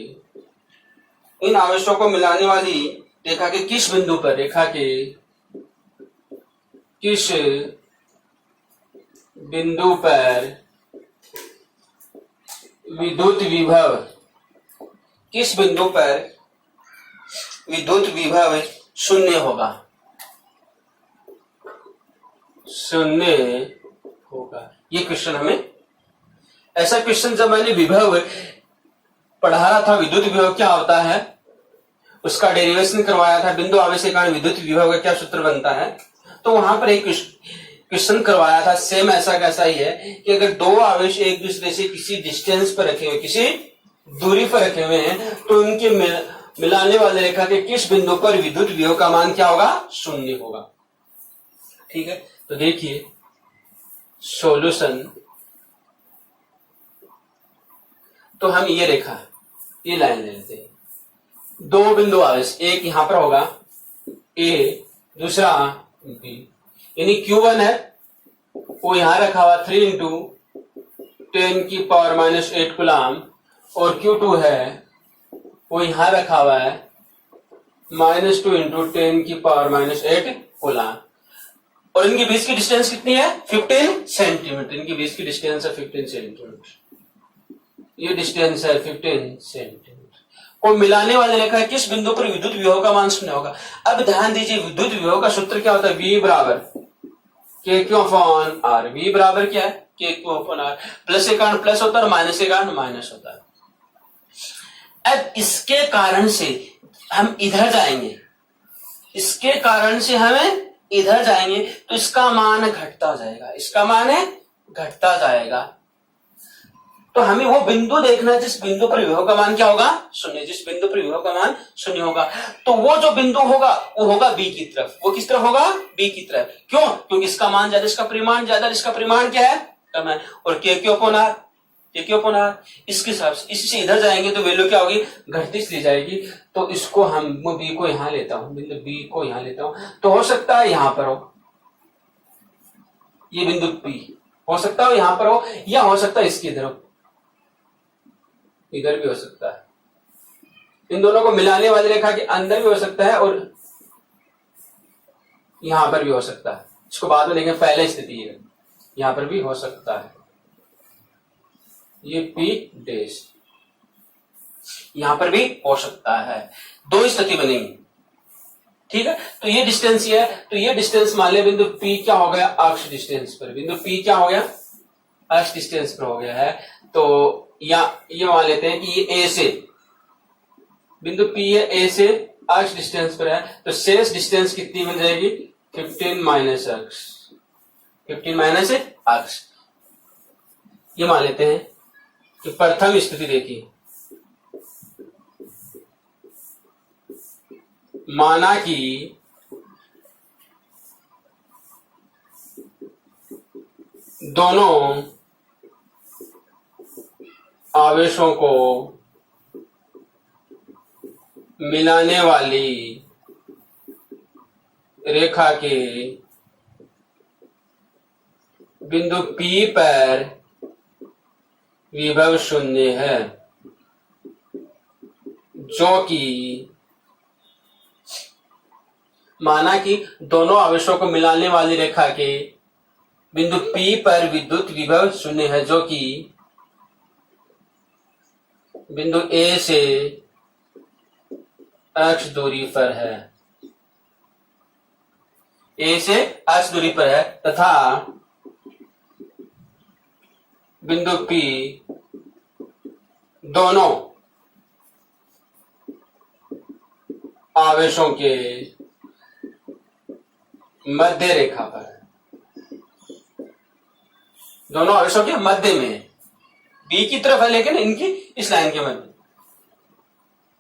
इन आवेशों को मिलाने वाली रेखा के किस बिंदु पर, रेखा के किस बिंदु पर विद्युत विभव, किस बिंदु पर विद्युत विभव शून्य होगा, शून्य होगा। ये क्वेश्चन हमें, ऐसा क्वेश्चन जब मैंने विभव पढ़ा रहा था, विद्युत विभव क्या होता है उसका डेरिवेशन करवाया था, बिंदु आवेश के कारण विद्युत विभव का क्या सूत्र बनता है, तो वहां पर एक क्वेश्चन करवाया था, सेम ऐसा कैसा ही है कि अगर दो आवेश एक दूसरे से किसी डिस्टेंस पर रखे हुए, किसी दूरी पर रखे हुए हैं, तो उनके मिलाने वाले रेखा के किस बिंदु पर विद्युत विभव का मान क्या होगा, शून्य होगा। ठीक है, तो देखिए सॉल्यूशन, तो हम ये रेखा, ये लाइन ले लेते हैं, दो बिंदु आवेश, एक यहां पर होगा ए, दूसरा बी, यानी Q1 है वो यहां रखा हुआ 3 इंटू 10 की पावर माइनस 8 कूलाम, और Q2 है वो यहां रखा हुआ है माइनस 2 इंटू 10 की पावर माइनस 8 कूलाम, और इनके बीच की डिस्टेंस कितनी है 15 सेंटीमीटर, इनके बीच की डिस्टेंस है 15 सेंटीमीटर, ये डिस्टेंस है 15 सेंटीमीटर। और मिलाने वाले रेखा है किस बिंदु पर विद्युत विभव का मान शून्य होगा। अब ध्यान दीजिए विद्युत विभव का सूत्र क्या होता है, V बराबर KQ अपॉन R। V बराबर क्या है, KQ अपॉन R, प्लस के कारण प्लस होता है और माइनस के कारण माइनस होता है। अब इसके कारण से हम इधर जाएंगे, इसके कारण से हमें इधर जाएंगे तो इसका मान घटता जाएगा, इसका मान घटता जाएगा। तो हमें वो बिंदु देखना है जिस बिंदु पर विभव का मान क्या होगा, शून्य। जिस बिंदु पर विभव का मान शून्य होगा, तो वो जो बिंदु होगा वो होगा बी की तरफ। वो किस तरफ होगा, बी की तरफ। क्यों? क्योंकि इसका मान ज्यादा, इसका परिमाण ज्यादा, इसका परिमाण क्या है, कम है। और के क्यों अपॉन आर, के क्यों अपॉन आर, इसके हिसाब से इसी से इधर जाएंगे तो वैल्यू क्या होगी, घटती चली जाएगी। तो इसको हम बी को यहां लेता हूं, बिंदु बी को यहां लेता हूं, तो हो सकता है यहां पर हो, ये बिंदु पी हो सकता है यहां पर हो, या हो सकता है इसके इधर हो, इधर भी हो सकता है। इन दोनों को मिलाने वाली रेखा के अंदर भी हो सकता है और यहां पर भी हो सकता है। इसको बाद में देखेंगे, पहले स्थिति है, यहां पर भी हो सकता है। ये पी डैश यहां पर भी हो सकता है, दो स्थिति बनेगी। ठीक है, तो ये डिस्टेंस ये है, तो ये डिस्टेंस मान ले बिंदु पी क्या हो गया, अक्ष डिस्टेंस पर। बिंदु पी क्या हो गया, अक्ष डिस्टेंस पर हो गया है। तो या ये मान लेते हैं कि ये ए से, बिंदु पी है ए से अक्ष डिस्टेंस पर है, तो शेष डिस्टेंस कितनी बन जाएगी, 15 माइनस अक्ष, 15 माइनस अक्ष। ये मान लेते हैं कि प्रथम स्थिति देखिए, माना कि दोनों आवेशों को मिलाने वाली रेखा के बिंदु P पर विभव शून्य है, जो कि माना कि दोनों आवेशों को मिलाने वाली रेखा के बिंदु P पर विद्युत विभव शून्य है, जो कि बिंदु A से अक्ष दूरी पर है, A से अक्ष दूरी पर है, तथा बिंदु P दोनों आवेशों के मध्य रेखा पर है, दोनों आवेशों के मध्य में है, बी की तरफ है लेकिन इनकी इस लाइन के मध्य।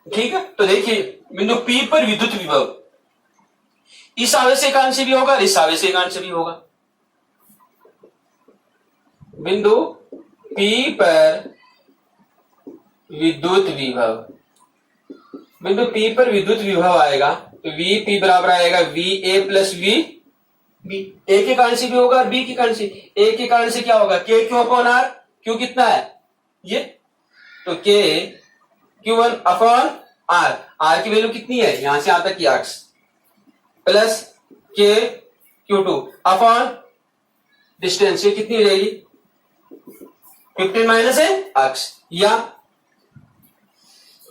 ठीक है, तो देखिए बिंदु P पर विद्युत विभव इस आवेश एकांश से भी होगा, इस आवेश एकांश से भी होगा। बिंदु P पर विद्युत विभव, बिंदु P पर विद्युत विभव आएगा तो Vp बराबर आएगा Va प्लस Vb। ए के कारण से भी होगा और बी के कारण से, ए के कारण से क्या होगा, K Q upon R. Q कितना है ये, तो K Q1 upon R, R की वैल्यू कितनी है, यहां से यहां तक की अक्ष, plus K Q2 upon distance, ये कितनी हो जाएगी 15 माइनस है अक्ष, या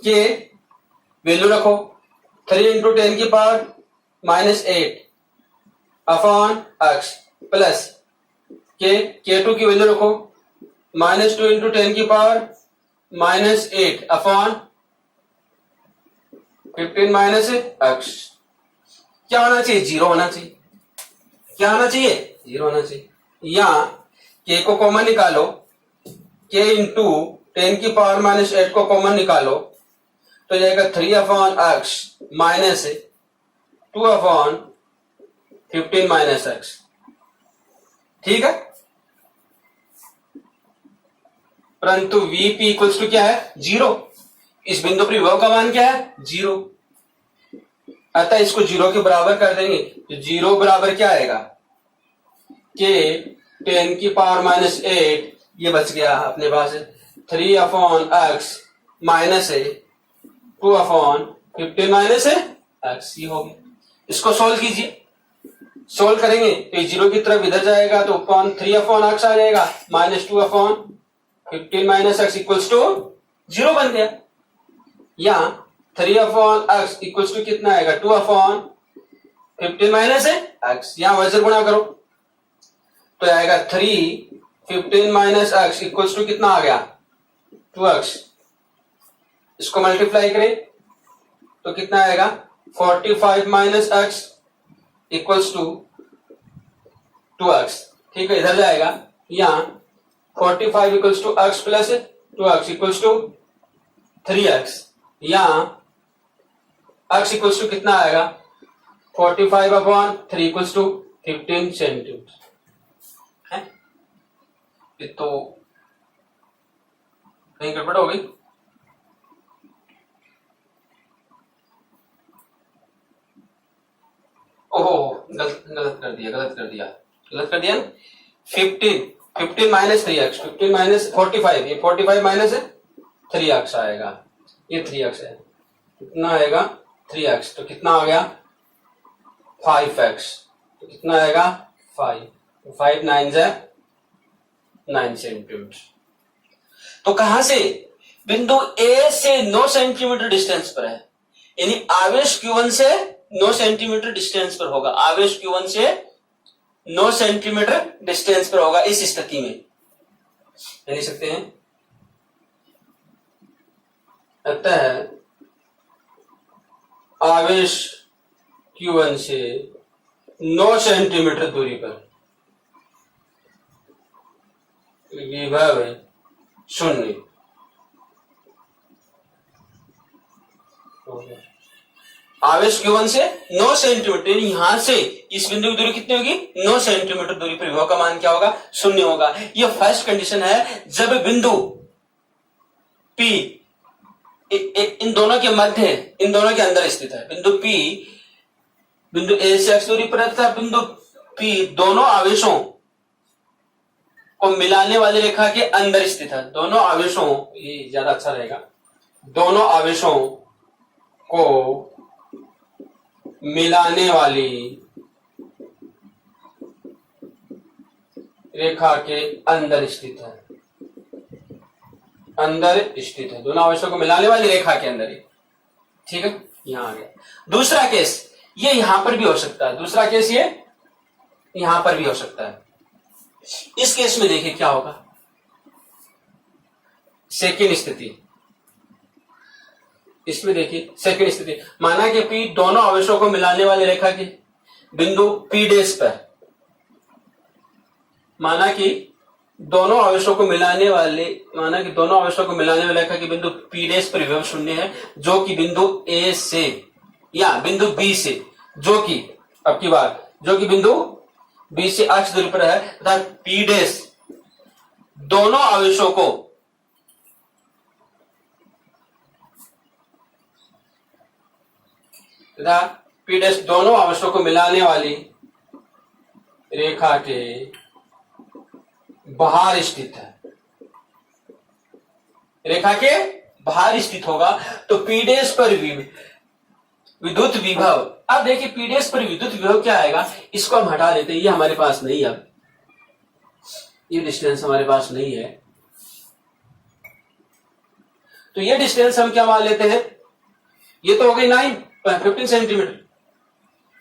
K वैल्यू रखो 3 इंटू 10 की पावर माइनस 8 अपॉन अक्ष, प्लस K2 की वैल्यू रखो -2 इंटू 10 की पावर माइनस 8 अपॉन 15 माइनस अक्ष। क्या होना चाहिए, 0 होना चाहिए। क्या होना चाहिए, 0 होना चाहिए। या K को कॉमन निकालो, K इंटू 10 की पावर माइनस 8 को कॉमन निकालो तो जाएगा 3 अपॉन अक्ष माइनस 2 अपॉन 15 माइनस अक्ष। ठीक है, परंतु Vp इक्वल्स टू क्या है, 0। इस बिंदु पर विभव का मान क्या है, 0। अतः इसको 0 के बराबर कर देंगे तो 0 बराबर क्या आएगा, K 10 की पावर माइनस 8, ये बच गया अपने पास 3 अपॉन अक्ष माइनस 2 अपॉन 15 माइनस अक्ष, ये हो गया। इसको सोल्व कीजिए, सोल्व करेंगे तो 0 की तरफ इधर जाएगा तो 3 अपॉन अक्ष आ जाएगा माइनस 2 अपॉन 15 माइनस अक्ष इक्वल्स टू 0 बन गया। या 3 अपॉन अक्ष इक्वल्स टू कितना आएगा, 2 अपॉन 15 माइनस अक्ष, यहां वज्र गुणा करो तो आएगा 3 15 माइनस अक्ष इक्वल्स टू कितना आ गया, 2 अक्ष। इसको मल्टीप्लाई करें तो कितना आएगा 45 माइनस अक्ष इक्वल्स टू 2 अक्ष। ठीक है, इधर जाएगा, यहाँ 45 equals to x plus 2x equals to 3x, या x इक्वल्स टू कितना आएगा 45/3 इक्वल्स टू 15 सेंटीमीटर है। ये तो कहीं गड़बड़ हो गई। ओहो, गलत कर दिया ना। 15 माइनस 3x, 15 माइनस 45, ये 45 माइनस 3x आएगा, ये 3x है, कितना आएगा 3x, तो कितना आ गया 5x, तो कितना आएगा 5, तो 5 9 9 सेंटीमीटर। तो कहां से, बिंदु A से 9 सेंटीमीटर डिस्टेंस पर है, यानी आवेश Q1 से 9 सेंटीमीटर डिस्टेंस पर होगा, आवेश Q1 से 9 सेंटीमीटर डिस्टेंस पर होगा। इस स्थिति में लिख सकते हैं, अतः आवेश Q1 से 9 सेंटीमीटर दूरी पर विभव 0। आवेश Q1 से 9 सेंटीमीटर, यहां से इस बिंदु की दूरी कितनी होगी 9 सेंटीमीटर दूरी पर विभव का मान क्या होगा 0 होगा। यह फर्स्ट कंडीशन है जब बिंदु P इन दोनों के मध्य, इन दोनों के अंदर स्थित है। बिंदु P बिंदु A से x दूरी पर तथा बिंदु P दोनों आवेशों को मिलाने वाली रेखा के अंदर स्थित है। दोनों आवेशों, ये ज्यादा अच्छा रहेगा, दोनों आवेशों को मिलाने वाली रेखा के अंदर स्थित है, अंदर स्थित है, दोनों आवेशों को मिलाने वाली रेखा के अंदर ही, ठीक है। यहां आ गया दूसरा केस, ये यहां पर भी हो सकता है, दूसरा केस ये यहां पर भी हो सकता है। इस केस में देखिए क्या होगा, सेकंड स्थिति, इसमें देखिए सेकंड स्थिति, माना कि P दोनों आवेशों को मिलाने वाली रेखा के बिंदु P डैश पर, माना कि दोनों आवेशों को मिलाने वाले रेखा के बिंदु P डैश पर विभव 0 है, जो कि बिंदु A से या बिंदु B से, जो कि अब की बात, जो कि बिंदु B से x दूरी पर है, तथा P डैश दोनों आवेशों को तथा P डैश दोनों आवेशों को मिलाने वाली रेखा के बाहर स्थित है, रेखा के बाहर स्थित होगा, तो P डैश पर विद्युत विभव, अब देखिए P डैश पर विद्युत विभव क्या आएगा, इसको हम हटा लेते हैं, ये हमारे पास नहीं है, अब ये डिस्टेंस हमारे पास नहीं है, तो ये डिस्टेंस हम क्या मान लेते हैं, ये तो हो गई 15 सेंटीमीटर।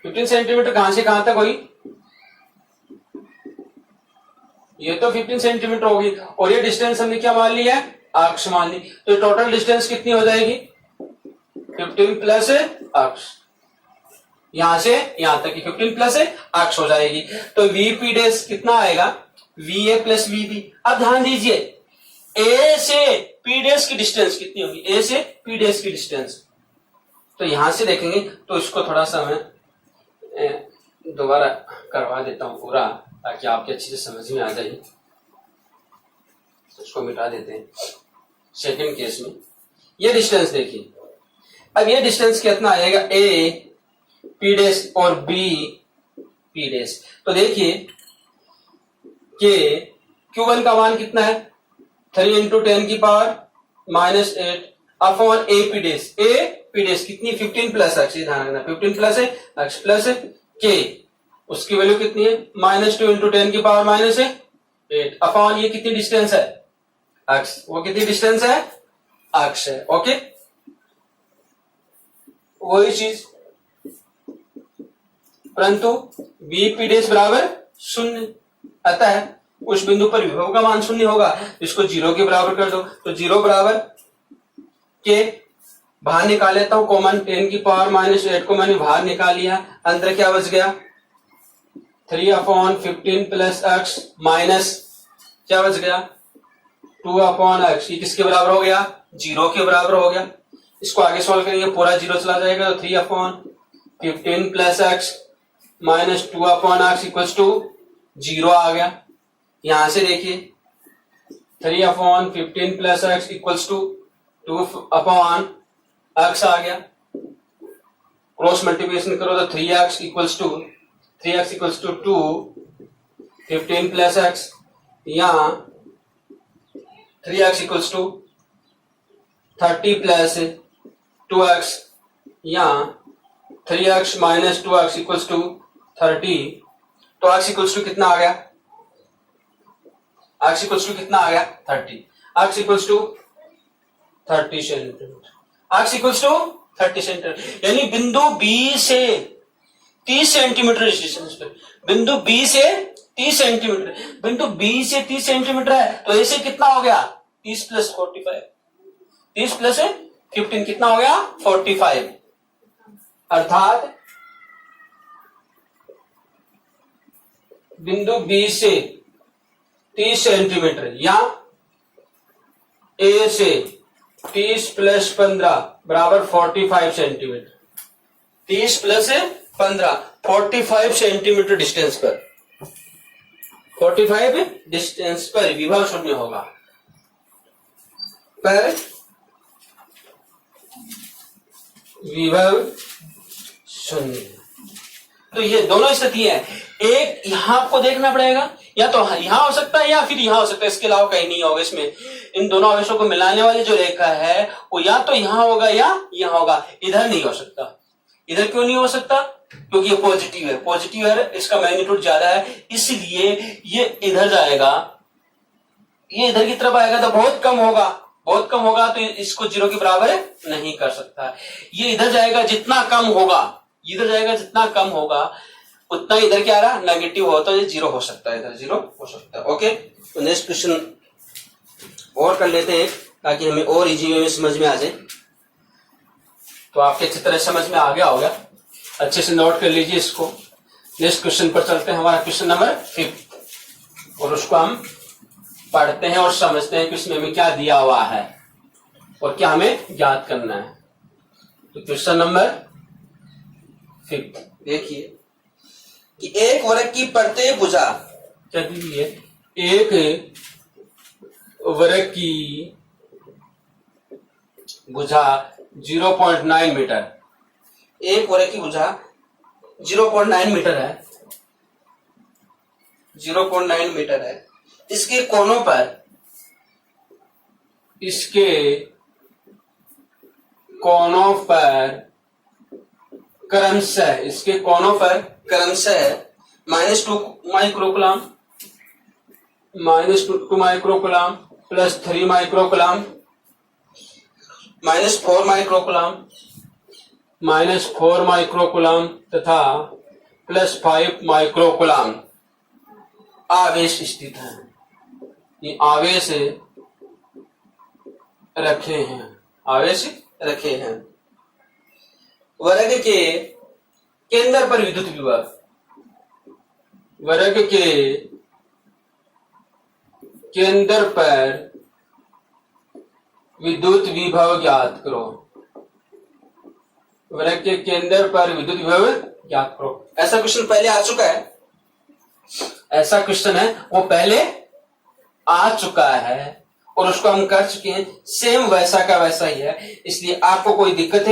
15 सेंटीमीटर कहां से कहां तक हुई, ये तो 15 सेंटीमीटर होगी, और ये डिस्टेंस हमने क्या मान लिया है, अक्ष मान ली, तो टोटल डिस्टेंस कितनी हो जाएगी 15 प्लस अक्ष, यहां से यहां तक की 15 प्लस अक्ष हो जाएगी, तो VP डैश कितना आएगा VA प्लस VB। अब ध्यान दीजिए A से P डैश की डिस्टेंस कितनी होगी, A से P डैश की डिस्टेंस, तो यहां से देखेंगे, तो इसको थोड़ा सा मैं दोबारा करवा देता हूं पूरा, ताकि आपके अच्छे से समझ में आ जाए। इसको मिटा देते हैं। सेकंड केस में ये डिस्टेंस देखिए, अब ये डिस्टेंस कितना आएगा, A P डैश और B P डैश, तो देखिए कि Q1 का मान कितना है 3 × 10⁻⁻8 upon A P dash, A P dash कितनी 15 प्लस x, ध्यान रखना 15 प्लस x प्लस K, उसकी वैल्यू कितनी है -2 × 10⁻8 अपॉन ये कितनी डिस्टेंस है x, वो कितनी डिस्टेंस है x है, ओके। वही चीज, परंतु VP डैश बराबर 0, अतः उस बिंदु पर विभव का मान 0 होगा, इसको 0 के बराबर कर दो, तो 0 बराबर के बाहर निकाल लेता हूं, कॉमन 10⁻⁻8 को मैंने बाहर निकाल लिया, अंदर क्या बच गया 3/15 प्लस x माइनस क्या बच गया 2/x, ये किसके बराबर हो गया? 0 के बराबर हो गया। इसको आगे सॉल्व करेंगे, पूरा 0 चला जाएगा तो 3/15 plus x minus 2/x equals to 0 आ गया। यहां से देखिए 3/15 plus x equals to 2/x आ गया। क्रॉस मल्टीप्लिकेशन करो तो 3x equals to 2 15 plus x, यहाँ 3x equals to 30 plus 2x, यहाँ 3x minus 2x equals to 30। तो x इक्वल्स टू कितना आ गया? x इक्वल्स टू कितना आ गया? 30। x equals to 30 centimetre. x equals to 30 centimetre, यानी बिंदु B से 30 सेंटीमीटर डिस्टेंस पे, बिंदु B से 30 सेंटीमीटर, बिंदु B से 30 सेंटीमीटर है तो ऐसे कितना हो गया? 30 प्लस 45, 30 प्लस 15 कितना हो गया? 45। अर्थात बिंदु B से 30 सेंटीमीटर या A से 30 प्लस 15 बराबर 45 सेंटीमीटर। 30 प्लस 15 45 सेंटीमीटर डिस्टेंस पर, 45 डिस्टेंस पर विभव शून्य होगा। पर विभव शून्य, तो ये दोनों स्थिति है। एक यहां आपको देखना पड़ेगा, या तो यहां हो सकता है या फिर यहां हो सकता है, इसके अलावा कहीं नहीं होगा। इसमें इन दोनों आवेशों को मिलाने वाली जो रेखा है वो या तो यहां होगा या यहां होगा, इधर नहीं हो सकता। इधर क्यों नहीं हो सकता? क्योंकि ये पॉजिटिव है, पॉजिटिव है, इसका मैग्नीट्यूड ज्यादा है, इसलिए ये इधर जाएगा। ये इधर की तरफ आएगा तो बहुत कम होगा, बहुत कम होगा, तो इसको 0 के बराबर नहीं कर सकता। ये इधर जाएगा जितना कम होगा, इधर जाएगा जितना कम होगा उतना इधर क्या आ रहा? नेगेटिव होता है, 0 हो सकता है, इधर 0 हो सकता है। ओके, तो नेक्स्ट क्वेश्चन और कर लेते हैं ताकि हमें और इजी वे में समझ में आ जाए। तो आपके अच्छी तरह समझ में आ गया होगा, अच्छे से नोट कर लीजिए इसको। नेक्स्ट क्वेश्चन पर चलते हैं, हमारा क्वेश्चन नंबर 5, और उसको हम पढ़ते हैं और समझते हैं कि इसमें हमें क्या दिया हुआ है और क्या हमें ज्ञात करना है। तो क्वेश्चन नंबर 5 देखिए कि एक वर्ग की प्रत्येक भुजा, क्या दी है? एक वर्ग की भुजा 0.9 मीटर, एक वर्ग की भुजा 0.9 मीटर है, 0.9 मीटर है। इसके कोनों पर, इसके कोनों पर क्रमशः, इसके कोनों पर क्रमशः -2 microcoulomb, -2 microcoulomb plus 3 microcoulomb, -4 microcoulomb, -4 microcoulomb तथा +5 माइक्रोकुलाम आवेश स्थित है। ये आवेश रखे हैं, आवेश रखे हैं। वर्ग के केंद्र पर विद्युत विभव, वर्ग के केंद्र पर विद्युत विभव ज्ञात करो, वर्ग के केंद्र पर विद्युत विभव ज्ञात करो। ऐसा क्वेश्चन पहले आ चुका है, ऐसा क्वेश्चन है वो पहले आ चुका है और उसको हम कर चुके हैं, सेम वैसा का वैसा ही है, इसलिए आपको कोई दिक्कत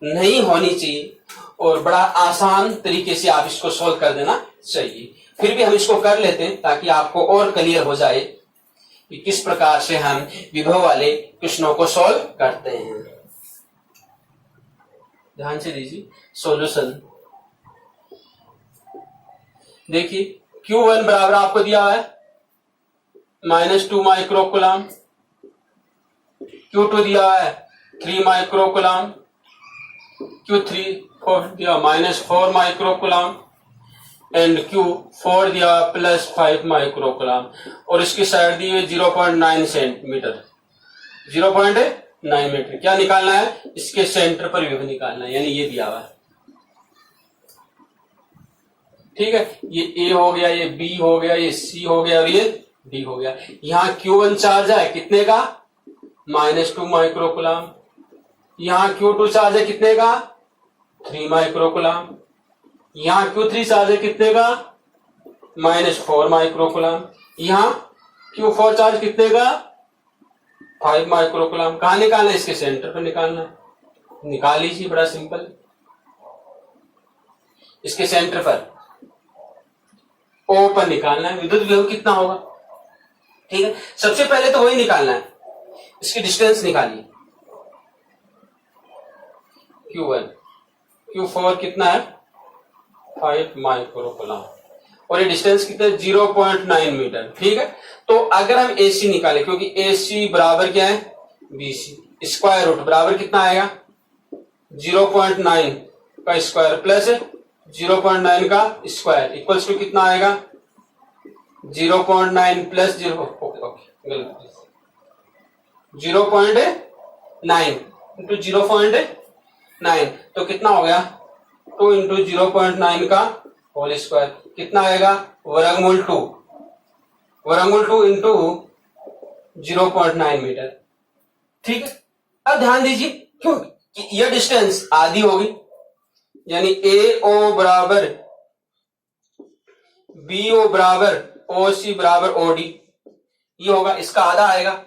नहीं होनी चाहिए और बड़ा आसान तरीके से आप इसको सोल्व कर देना चाहिए। फिर भी हम इसको कर लेते हैं ताकि आपको और क्लियर हो जाए कि किस प्रकार से हम विभव वाले क्वेश्चनों को सोल्व करते हैं। ध्यान से दीजिए सॉल्यूशन देखिए। Q1 बराबर आपको दिया हुआ है -2 माइक्रोकुलाम, Q2 दिया हुआ है 3 माइक्रोकुलाम, Q3 दिया -4 माइक्रोकुलाम एंड Q4 दिया +5 माइक्रोकुलाम, और इसकी साइड दी हुई 0.9 सेंटीमीटर, 0.9 मीटर। क्या निकालना है? इसके सेंटर पर विभव निकालना है, यानी ये दिया हुआ है। ठीक है, ये A हो गया, ये B हो गया, ये C हो गया और ये डी हो गया। यहाँ Q1 चार्ज है कितने का, -2 माइक्रोकुलाम। यहाँ Q2 चार्ज है कितने का, 3 माइक्रोकुलाम। यहाँ Q3 चार्ज है कितने का, -4 माइक्रोकुलाम। यहाँ Q4 चार्ज कितने का, 5 माइक्रोकुलाम। कहां निकालना है, इसके सेंटर पर निकालना है, निकाल लीजिए, बड़ा सिंपल। इसके सेंटर पर O पर निकालना है, विद्युत विभव कितना होगा, ठीक है। सबसे पहले तो वही निकालना है, इसकी डिस्टेंस निकालिए, Q1, Q4 कितना है, 5 माइक्रोकुलाम, और ये डिस्टेंस कितना है, 0.9 मीटर, ठीक है। तो अगर हम AC निकालें, क्योंकि AC बराबर क्या है, BC, स्क्वायर रूट बराबर कितना आएगा, 0.9 का स्क्वायर प्लस 0.9 का स्क्वायर इक्वल्स टू कितना आएगा, 0.9 प्लस 0.9 इंटू 0.9, तो कितना हो गया, 2 इंटू 0.9 का होल स्क्वायर, कितना आएगा, वर्गमूल 2 इंटू 0.9 मीटर, ठीक है। अब ध्यान दीजिए, क्यों यह डिस्टेंस आधी होगी, यानी AO बराबर BO बराबर OC बराबर OD, ये होगा, इसका आधा आएगा,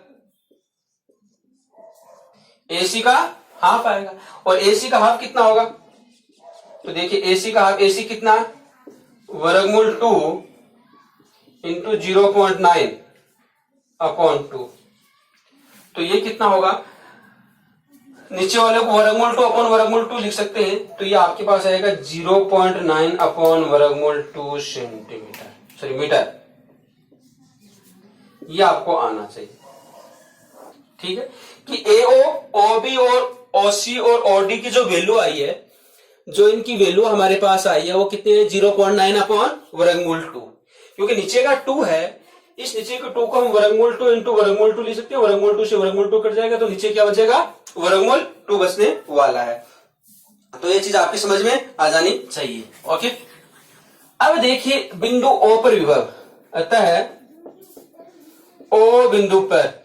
AC का हाफ आएगा, और AC का हाफ कितना होगा, तो देखिए AC का हाफ, AC कितना, वर्गमूल 2 इंटू 0.9 अपॉन 2, तो ये कितना होगा, नीचे वाले को वर्गमूल 2 अपॉन वर्गमूल 2 लिख सकते हैं, तो ये आपके पास आएगा 0.9 अपॉन वर्गमूल 2 सेंटीमीटर, सॉरी मीटर, ये आपको आना चाहिए, ठीक है। कि AO, OB और OC और OD की जो वैल्यू आई है, जो इनकी वैल्यू हमारे पास आई है, वो कितनी है, 0.9 अपॉन वर्गमूल 2, क्योंकि नीचे का 2 है, इस नीचे के 2 को हम वर्गमूल 2 इंटू वर्गमूल 2 ले सकते हैं, वर्गमूल 2 से वर्गमूल 2 कट जाएगा, तो नीचे क्या बचेगा, वर्गमूल 2 बचने वाला है। तो ये चीज आपकी समझ में आ जानी चाहिए, ओके। अब देखिए बिंदु O पर विभव, अतः O बिंदु पर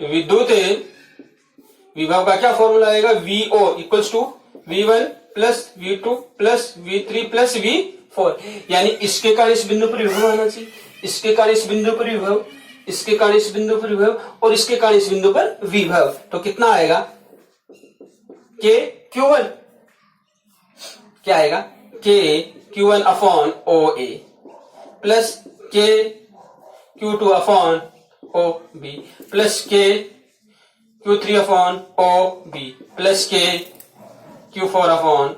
विद्युत विभव का क्या फॉर्मूला आएगा, VO equals to V1 plus V2 plus V3 plus V4, यानी इसके कारण इस बिंदु पर विभव आना चाहिए, इसके कारण इस बिंदु पर विभव, इसके कारण इस बिंदु पर विभव, और इसके कारण इस बिंदु पर विभव, तो कितना आएगा, K Q1, क्या आएगा, K Q1 upon OA plus K Q2 upon OB plus K Q3 upon OB plus K Q4 upon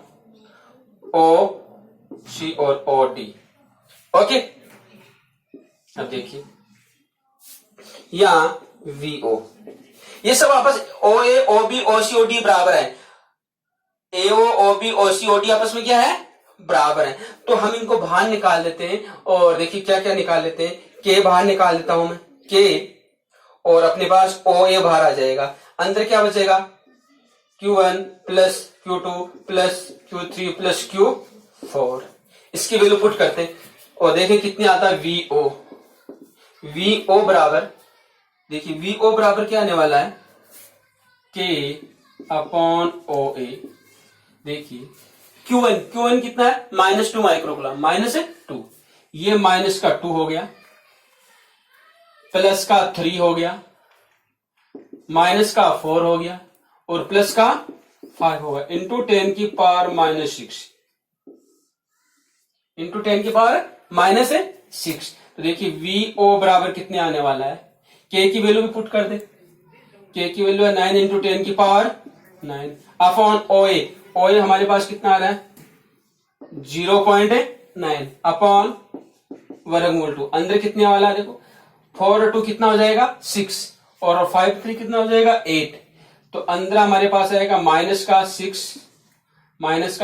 OC और OD, ओके। अब देखिए यहां VO, ये सब आपस OA OB OC OD बराबर है, AO OB OC OD आपस में क्या है, बराबर है, तो हम इनको बाहर निकाल देते हैं, और देखिए क्या क्या निकाल लेते हैं, K बाहर निकाल देता हूं मैं, K, और अपने पास OA बाहर आ जाएगा, अंदर क्या बचेगा, Q1 plus Q2 plus Q3 plus Q4, इसकी वैल्यू पुट करते हैं, और देखें कितने आता है, VO बराबर, देखिए VO बराबर क्या आने वाला है, K अपॉन OA, देखिए Q1 कितना है, -2 माइक्रोकुलाम, -2, ये माइनस का 2 हो गया, प्लस का 3 हो गया, माइनस का 4 हो गया, और प्लस का 5 होगा, इंटू 10 की पावर -6, इंटू 10 की पावर -6, तो देखिए VO बराबर कितने आने वाला है, K की वैल्यू भी पुट कर दे, K की वैल्यू है 9 इंटू 10 की पावर 9 अपॉन OA हमारे पास कितना आ रहा है, 0.9 अपॉन वर्गमूल 2, अंदर कितने वाला है, देखो 4 और 2 कितना हो जाएगा, 6, और 5 3 कितना हो जाएगा, 8, तो अंदर हमारे पास आएगा माइनस का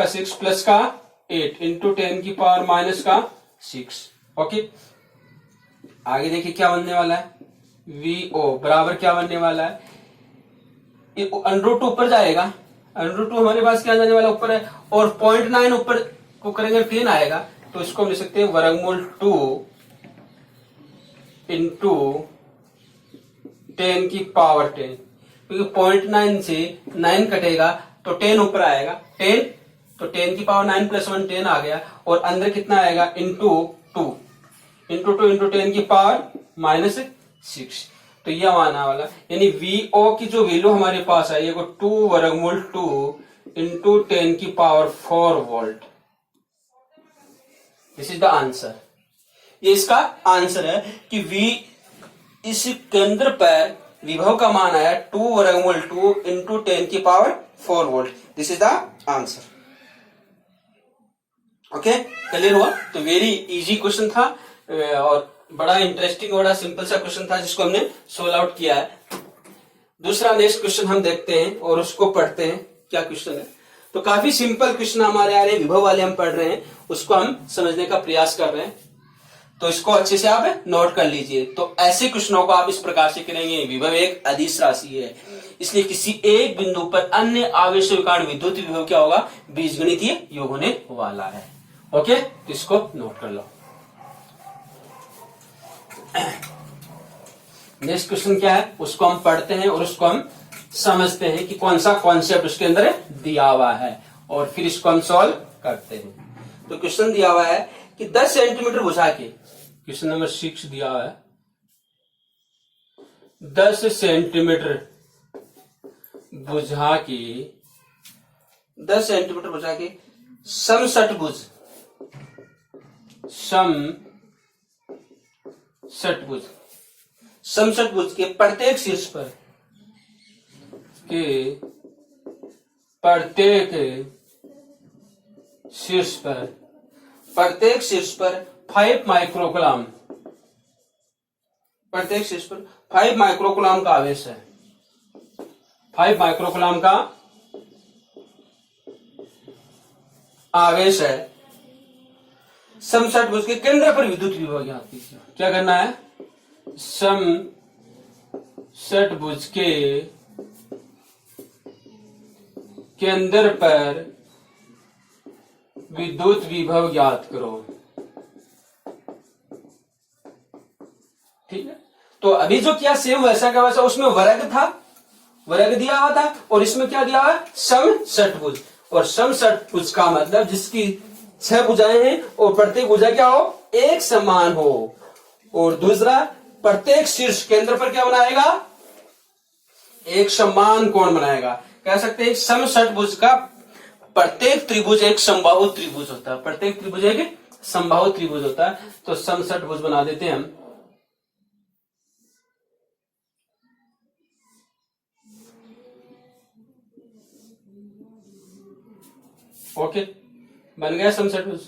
6 प्लस का 8 इंटू 10 की पावर -6, ओके। आगे देखिए क्या बनने वाला है, VO बराबर क्या बनने वाला है, √2 ऊपर जाएगा, √2 हमारे पास क्या जाने वाला ऊपर है, और 0.9 ऊपर को करेंगे 10 आएगा, तो इसको हम लिख सकते हैं वर्गमूल 2 इंटू 10 की पावर 10, क्योंकि 0.9 से 9 कटेगा तो 10 ऊपर आएगा, 10 तो 10 की पावर 9 प्लस 1 10 आ गया, और अंदर कितना आएगा इंटू 2 इंटू 10 की पावर -6। तो यह आने वाला, यानी वीओ की जो वैल्यू हमारे पास आई है वो 2 वर्गमूल 2 इंटू 10 की power 4 volt. This is the answer. ये इसका आंसर है कि V इस केंद्र पर विभव का मान आया 2 वर्गमूल 2 इंटू 10 की power 4 volt. This is the answer. Okay, clear हुआ? तो वेरी इजी क्वेश्चन था और बड़ा इंटरेस्टिंग, बड़ा सिंपल सा क्वेश्चन था जिसको हमने सोल्व आउट किया है। दूसरा नेक्स्ट क्वेश्चन हम देखते हैं और उसको पढ़ते हैं। क्या क्वेश्चन है? तो काफी सिंपल क्वेश्चन हमारे आ रहे हैं, विभव वाले हम पढ़ रहे हैं, उसको हम समझने का प्रयास कर रहे हैं। तो इसको अच्छे से आप नोट कर लीजिए। तो ऐसे क्वेश्चनों को आप इस प्रकार से करेंगे। विभव एक अदिश राशि है, इसलिए किसी एक बिंदु पर अन्य आवेशों के कारण विद्युत विभव क्या होगा? बीजगणितीय योग होने वाला है। ओके, तो इसको नोट कर लो। नेक्स्ट क्वेश्चन क्या है उसको हम पढ़ते हैं और उसको हम समझते हैं कि कौन सा कॉन्सेप्ट उसके अंदर दिया हुआ है, और फिर इसको हम सॉल्व करते हैं। तो क्वेश्चन दिया हुआ है कि 10 सेंटीमीटर भुजा के, क्वेश्चन नंबर 6 दिया हुआ है, 10 सेंटीमीटर भुजा के 10 सेंटीमीटर भुजा के समषटभुज समषटभुज के प्रत्येक शीर्ष पर 5 माइक्रोकुलम, प्रत्येक शीर्ष पर 5 माइक्रोकुलम का आवेश है। 5 माइक्रोकुलम का आवेश है। समषटभुज के केंद्र पर विद्युत विभव ज्ञात कीजिए। क्या करना है? समषटभुज के केंद्र पर विद्युत विभव ज्ञात करो। ठीक है, तो अभी जो किया सेम वैसा का वैसा, उसमें वर्ग था, वर्ग दिया हुआ था, और इसमें क्या दिया हुआ? समषटभुज। और समषटभुज का मतलब जिसकी 6 भुजाएं हैं और प्रत्येक भुजा क्या हो? एक समान हो। और दूसरा, प्रत्येक शीर्ष केंद्र पर क्या बनाएगा? एक समान कोण बनाएगा। कह सकते हैं समषटभुज का प्रत्येक त्रिभुज एक समबाहु त्रिभुज होता है। प्रत्येक त्रिभुज एक समबाहु त्रिभुज होता है। तो समषटभुज बना देते हैं हम। ओके, बन गया समषटभुज।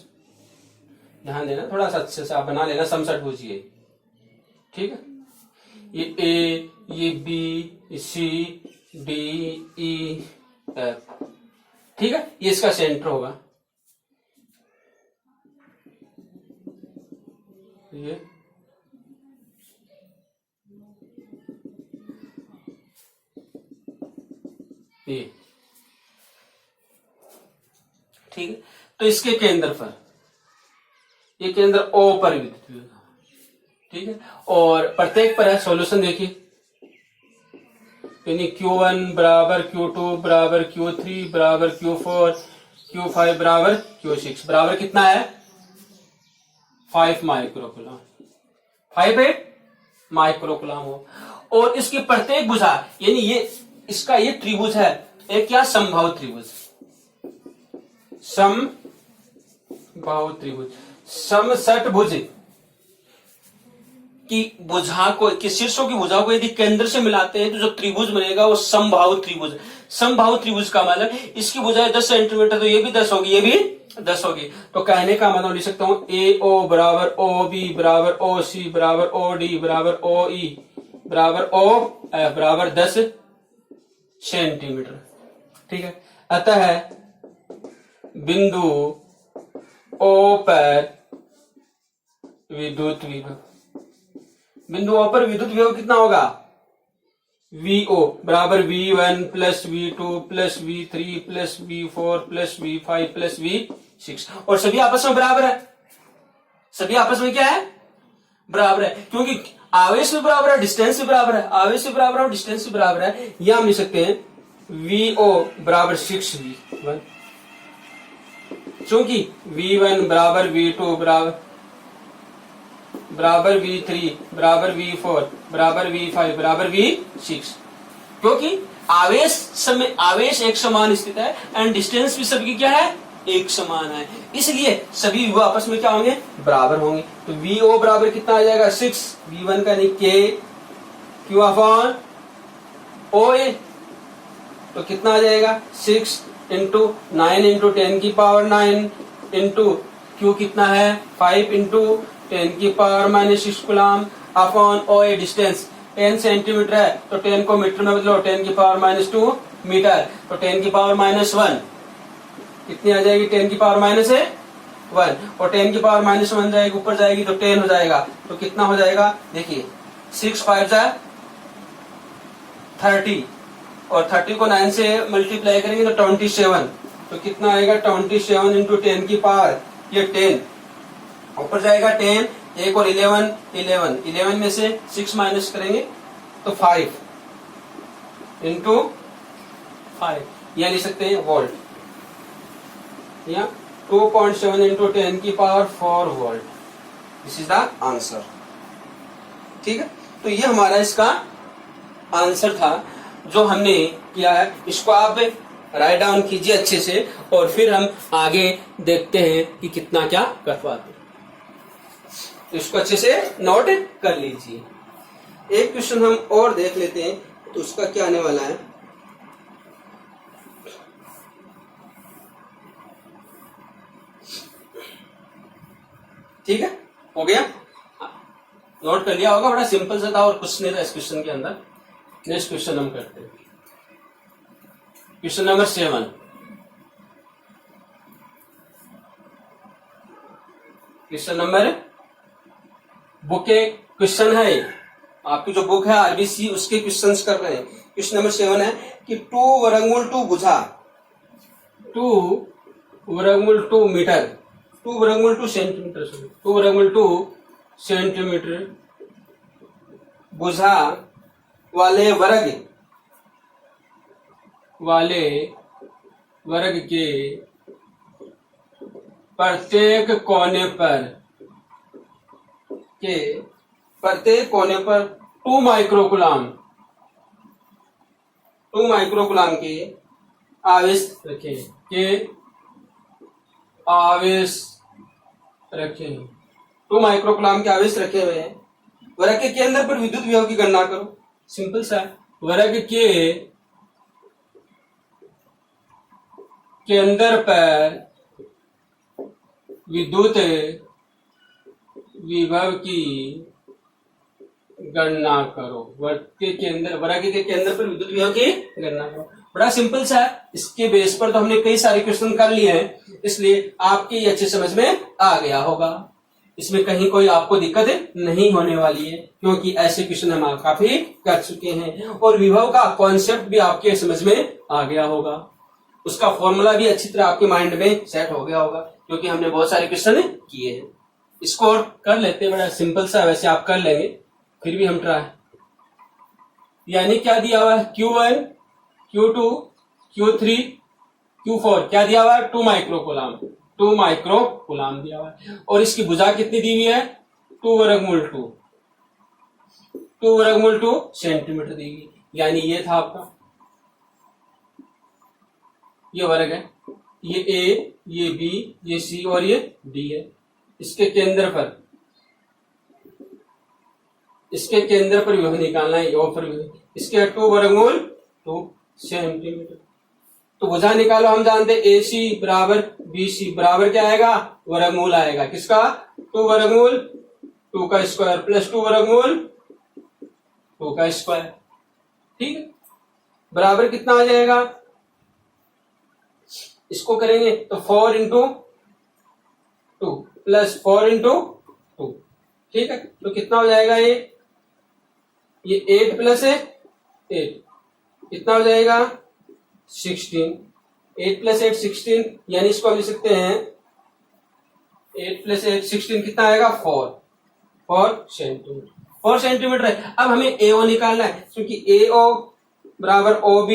ध्यान देना, थोड़ा सा अच्छे से आप बना लेना समषटभुज ये। ठीक है, ये ए, ये बी, ये सी, डी, ई, एफ। ठीक है, ये इसका सेंटर होगा। ये ठीक है, तो इसके केंद्र पर, ये केंद्र ओ पर विद्युत विभव। ठीक है, और प्रत्येक पर है। सॉल्यूशन देखिए, यानी Q1 बराबर Q2 बराबर Q3 बराबर Q4 Q5 बराबर Q6 बराबर कितना है? 5 माइक्रोकुलम। 5 माइक्रोकुलम हो। और इसकी प्रत्येक भुजा, यानी ये इसका ये त्रिभुज है, एक क्या? समबाहु त्रिभुज। समबाहु त्रिभुज समषटभुज की भुजा को, कि शीर्षों की भुजा को यदि केंद्र से मिलाते हैं तो जो त्रिभुज बनेगा वो समबाहु त्रिभुज। समबाहु त्रिभुज का मतलब इसकी भुजाएं 10 सेंटीमीटर, तो ये भी 10 होगी, ये भी 10 होगी। तो कहने का मतलब लिख सकता हूं ए ओ बराबर ओ बी बराबर ओ सी बराबर ओ डी बराबर ओ ई बराबर ओ एफ बराबर 10 सेंटीमीटर। ठीक है, अतः बिंदु ओ पर विद्युत विभव, बिंदु ओ पर विद्युत विभव कितना होगा? VO बराबर V1 plus V2 plus V3 plus V4 plus V5 plus V6, और सभी आपस में बराबर है। सभी आपस में क्या है, बराबर है, क्योंकि आवेश भी बराबर है, डिस्टेंस भी बराबर है, आवेश भी बराबर है और डिस्टेंस भी बराबर है। यह हम लिख सकते हैं VO बराबर 6V1, चूंकि V1 बराबर V2 बराबर V3 बराबर V4 बराबर V5 बराबर V6, क्योंकि आवेश एक समान स्थित है एंड डिस्टेंस भी सबकी क्या है, एक समान है, इसलिए सभी विभव आपस में क्या होंगे, बराबर होंगे। तो VO बराबर कितना आ जाएगा 6 V1 का नहीं K Q अपॉन OA, तो कितना आ जाएगा 6 इंटू 9 इंटू 10 की पावर 9 इंटू Q कितना है 5 इंटू 10 की power -6 coulomb upon OA distance 10 centimetre है, तो 10 को मीटर में बदलो, 10 की पावर -2 मीटर, तो 10 की पावर -1 कितनी आ जाएगी, 10 की पावर -1, और 10 की पावर -1 जाएगी ऊपर जाएगी तो 10 हो जाएगा, तो कितना हो जाएगा, देखिए 6 5 30, और 30 को 9 से मल्टीप्लाई करेंगे तो 27, तो कितना आएगा 27 इंटू 10 की पावर ये 10 ऊपर जाएगा 10, एक और 11 में से 6 माइनस करेंगे तो 5 इंटू 5, यह लिख सकते हैं वोल्ट, या 2.7 इंटू 10 की power 4 volt, this is the answer. ठीक है, तो ये हमारा इसका आंसर था जो हमने किया है। इसको आप राइट डाउन कीजिए अच्छे से, और फिर हम आगे देखते हैं कि कितना क्या कर पाते हैं। तो इसको अच्छे से नोट कर लीजिए। एक क्वेश्चन हम और देख लेते हैं, तो उसका क्या आने वाला है। ठीक है, हो गया, नोट कर लिया होगा, बड़ा सिंपल सा था और कुछ नहीं था इस क्वेश्चन के अंदर। नेक्स्ट क्वेश्चन हम करते हैं, question number 7। Question number book के क्वेश्चन है, आपकी जो बुक है आरबीसी उसके क्वेश्चंस कर रहे हैं। क्वेश्चन नंबर 7 है कि 2 वर्गमूल 2 बुझा 2 वर्गमूल 2 मीटर 2 वर्गमूल 2 सेंटीमीटर 2 वर्गमूल 2 सेंटीमीटर बुझा वाले वर्ग के प्रत्येक कोने पर 2 माइक्रोकूलम के आवेश रखे, 2 माइक्रोकूलम के आवेश रखे हुए हैं। वर्ग के केंद्र पर विद्युत विभव की गणना करो। सिंपल सा, वर्ग के केंद्र पर विद्युत विभव की गणना करो। वर्ग के केंद्र पर विद्युत विभव की गणना करो। बड़ा सिंपल सा है, इसके बेस पर तो हमने कई सारे क्वेश्चन कर लिए हैं, इसलिए आपके ये अच्छे समझ में आ गया होगा। इसमें कहीं कोई आपको दिक्कत नहीं होने वाली है, क्योंकि ऐसे क्वेश्चन हम काफी कर चुके हैं, और विभव का कॉन्सेप्ट भी आपके समझ में आ गया होगा। उसका फॉर्मूला भी अच्छी तरह आपके माइंड में सेट हो गया होगा, क्योंकि हमने बहुत सारे क्वेश्चन किए हैं। इसको और कर लेते हैं, बड़ा सिंपल सा, वैसे आप कर लेंगे, फिर भी हम ट्राई। यानी क्या दिया हुआ है, Q1 Q2 Q3 Q4 क्या दिया हुआ है, 2 माइक्रोकूलम दिया हुआ है, और इसकी भुजा कितनी दी हुई है, 2 वर्गमूल 2 सेंटीमीटर दी हुई। यानी ये था आपका, ये वर्ग है, ये A, ये B, ये C और ये D है। इसके केंद्र पर विभव निकालना है, इसके 2 वर्गमूल 2 सेंटीमीटर। तो भुजा निकालो, हम जानते हैं AC बराबर BC बराबर क्या आएगा, वर्गमूल आएगा किसका, 2 वर्गमूल 2 का स्क्वायर प्लस 2 वर्गमूल 2 का स्क्वायर। ठीक है, बराबर कितना आ जाएगा, इसको करेंगे तो 4 इंटू 2 प्लस 4 इंटू 2। ठीक है, तो कितना हो जाएगा, ये 8 प्लस 8 कितना हो जाएगा, 16। 8 प्लस 8 16, यानी इसको हम लिख सकते हैं 8 प्लस 8 16 कितना आएगा 4 सेंटीमीटर है। अब हमें AO निकालना है, क्योंकि AO बराबर OB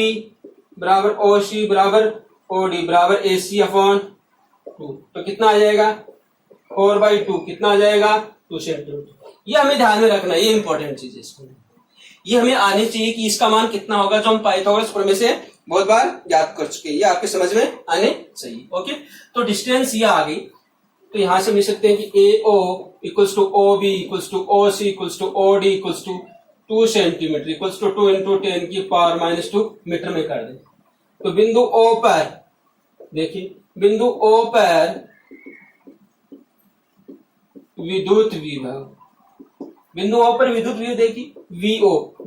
बराबर OC बराबर OD बराबर AC अपॉन 2, तो कितना आ जाएगा 4/2, कितना आ जाएगा 2 सेंटीमीटर। ये हमें ध्यान में रखना है, ये इंपॉर्टेंट चीज है इसको, ये हमें आनी चाहिए कि इसका मान कितना होगा, जो हम पाइथागोरस प्रमेय से बहुत बार याद कर चुके हैं, ये आपके समझ में आने चाहिए। ओके, तो डिस्टेंस ये आ गई, तो यहां से हम लिख सकते हैं कि AO equals to OB equals to OC equals to OD equals to 2 centimetre equals to 2 into 10 की पावर -2 मीटर में कर दें। तो बिंदु O पर देखिए, बिंदु O पर विद्युत विभव, बिंदु O पर विद्युत विभव देखिए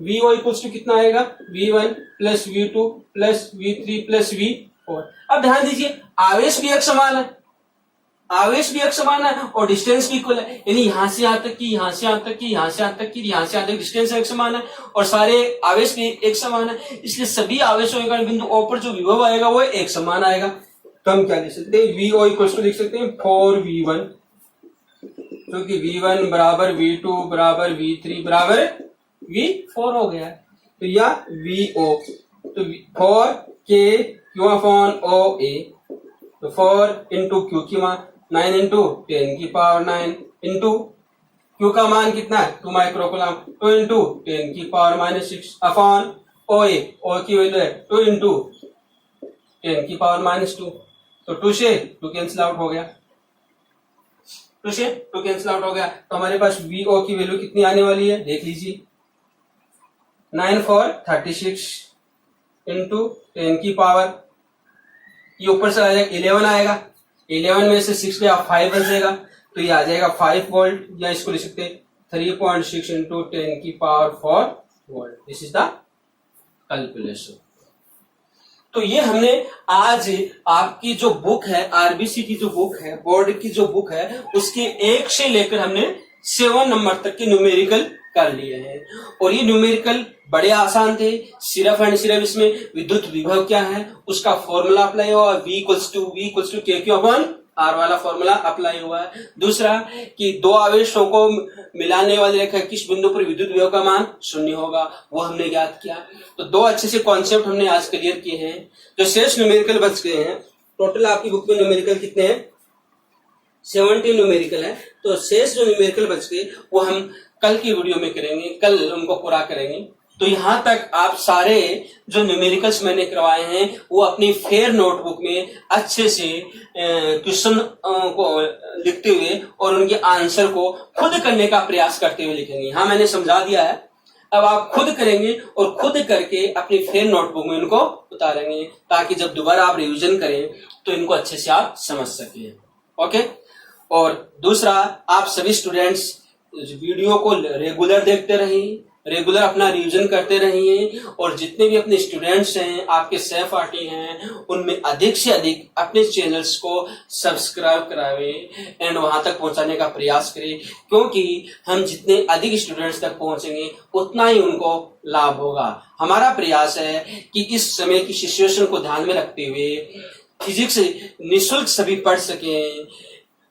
VO इक्वल्स टू कितना आएगा V1 plus V2 plus V3 plus V4। अब ध्यान दीजिए, आवेश भी एक समान है, आवेश भी एक समान है और डिस्टेंस भी इक्वल है, यानी यहां से यहां तक की, यहां से यहां तक की, यहां से यहां तक की, यहां से यहां तक डिस्टेंस एक समान है और सारे आवेश भी एक समान है, इसलिए सभी आवेशों के कारण बिंदु O पर जो विभव आएगा वो एक समान आएगा। तो हम क्या लिख सकते हैं, VO इक्वल्स टू लिख सकते हैं 4V1, क्योंकि V1 बराबर V2 बराबर V3 बराबर V4 हो गया है। तो या VO, तो 4K Q अपॉन OA, तो 4 इंटू क्यू की मान 9 इंटू 10 की पावर 9 इंटू क्यू का मान कितना है 2 माइक्रोकूलम, 2 इंटू 10 की पावर -6 अपॉन OA, O की वैल्यू है 2 इंटू 10 की पावर -2, तो 2 से 2 कैंसिल आउट हो गया, 2 से 2 कैंसिल आउट हो गया। तो हमारे पास VO की वैल्यू कितनी आने वाली है, देख लीजिए 9 4 36 इंटू 10 की पावर, ये ऊपर से आ जाएगा 11 आएगा, 11 में से 6 गया 5 बच जाएगा, तो ये आ जाएगा 5 वोल्ट, या इसको लिख सकते हैं 3.6 इंटू 10 की power 4 volt. This is the calculation. तो ये हमने आज आपकी जो बुक है, आरबीसी की जो बुक है, बोर्ड की जो बुक है, उसके 1 से लेकर हमने 7 नंबर तक के न्यूमेरिकल कर लिए हैं, और ये न्यूमेरिकल बड़े आसान थे। सिर्फ एंड सिर्फ इसमें विद्युत विभव क्या है उसका फॉर्मूला अप्लाई हुआ, V equals to KQ upon R वाला फॉर्मूला अप्लाई हुआ है। दूसरा कि दो आवेशों को मिलाने वाली रेखा किस बिंदु पर विद्युत विभव का मान 0 होगा, वो हमने ज्ञात किया। तो 2 अच्छे से कॉन्सेप्ट हमने आज क्लियर किए हैं। जो शेष न्यूमेरिकल बच गए हैं, टोटल आपकी बुक में न्यूमेरिकल कितने हैं 70 न्यूमेरिकल है, तो शेष जो न्यूमेरिकल बच गए वो हम कल की वीडियो में करेंगे, कल उनको पूरा करेंगे। तो यहां तक आप सारे जो न्यूमेरिकल्स मैंने करवाए हैं वो अपनी फेयर नोटबुक में अच्छे से क्वेश्चन को लिखते हुए और उनके आंसर को खुद करने का प्रयास करते हुए लिखेंगे। हाँ, मैंने समझा दिया है, अब आप खुद करेंगे और खुद करके अपनी फेयर नोटबुक में इनको उतारेंगे, ताकि जब दोबारा आप रिवीजन करें तो इनको अच्छे से आप समझ सकें। ओके, और दूसरा, आप सभी स्टूडेंट्स वीडियो को रेगुलर देखते रहिए, रेगुलर अपना रिवीजन करते रहिए, और जितने भी अपने स्टूडेंट्स हैं, आपके सहपाठी हैं, उनमें अधिक से अधिक अपने चैनल्स को सब्सक्राइब करावे एंड वहां तक पहुंचाने का प्रयास करें, क्योंकि हम जितने अधिक स्टूडेंट्स तक पहुंचेंगे उतना ही उनको लाभ होगा। हमारा प्रयास है कि इस समय की सिचुएशन को ध्यान में रखते हुए फिजिक्स निःशुल्क सभी पढ़ सकें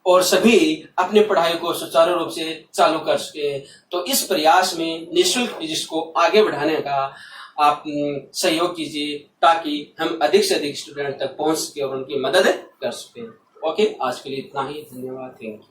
और सभी अपने पढ़ाई को सुचारू रूप से चालू कर सके। तो इस प्रयास में निःशुल्क फिजिक्स को आगे बढ़ाने का आप सहयोग कीजिए, ताकि हम अधिक से अधिक स्टूडेंट तक पहुंच सके और उनकी मदद कर सके। ओके, आज के लिए इतना ही, धन्यवाद, थैंक यू।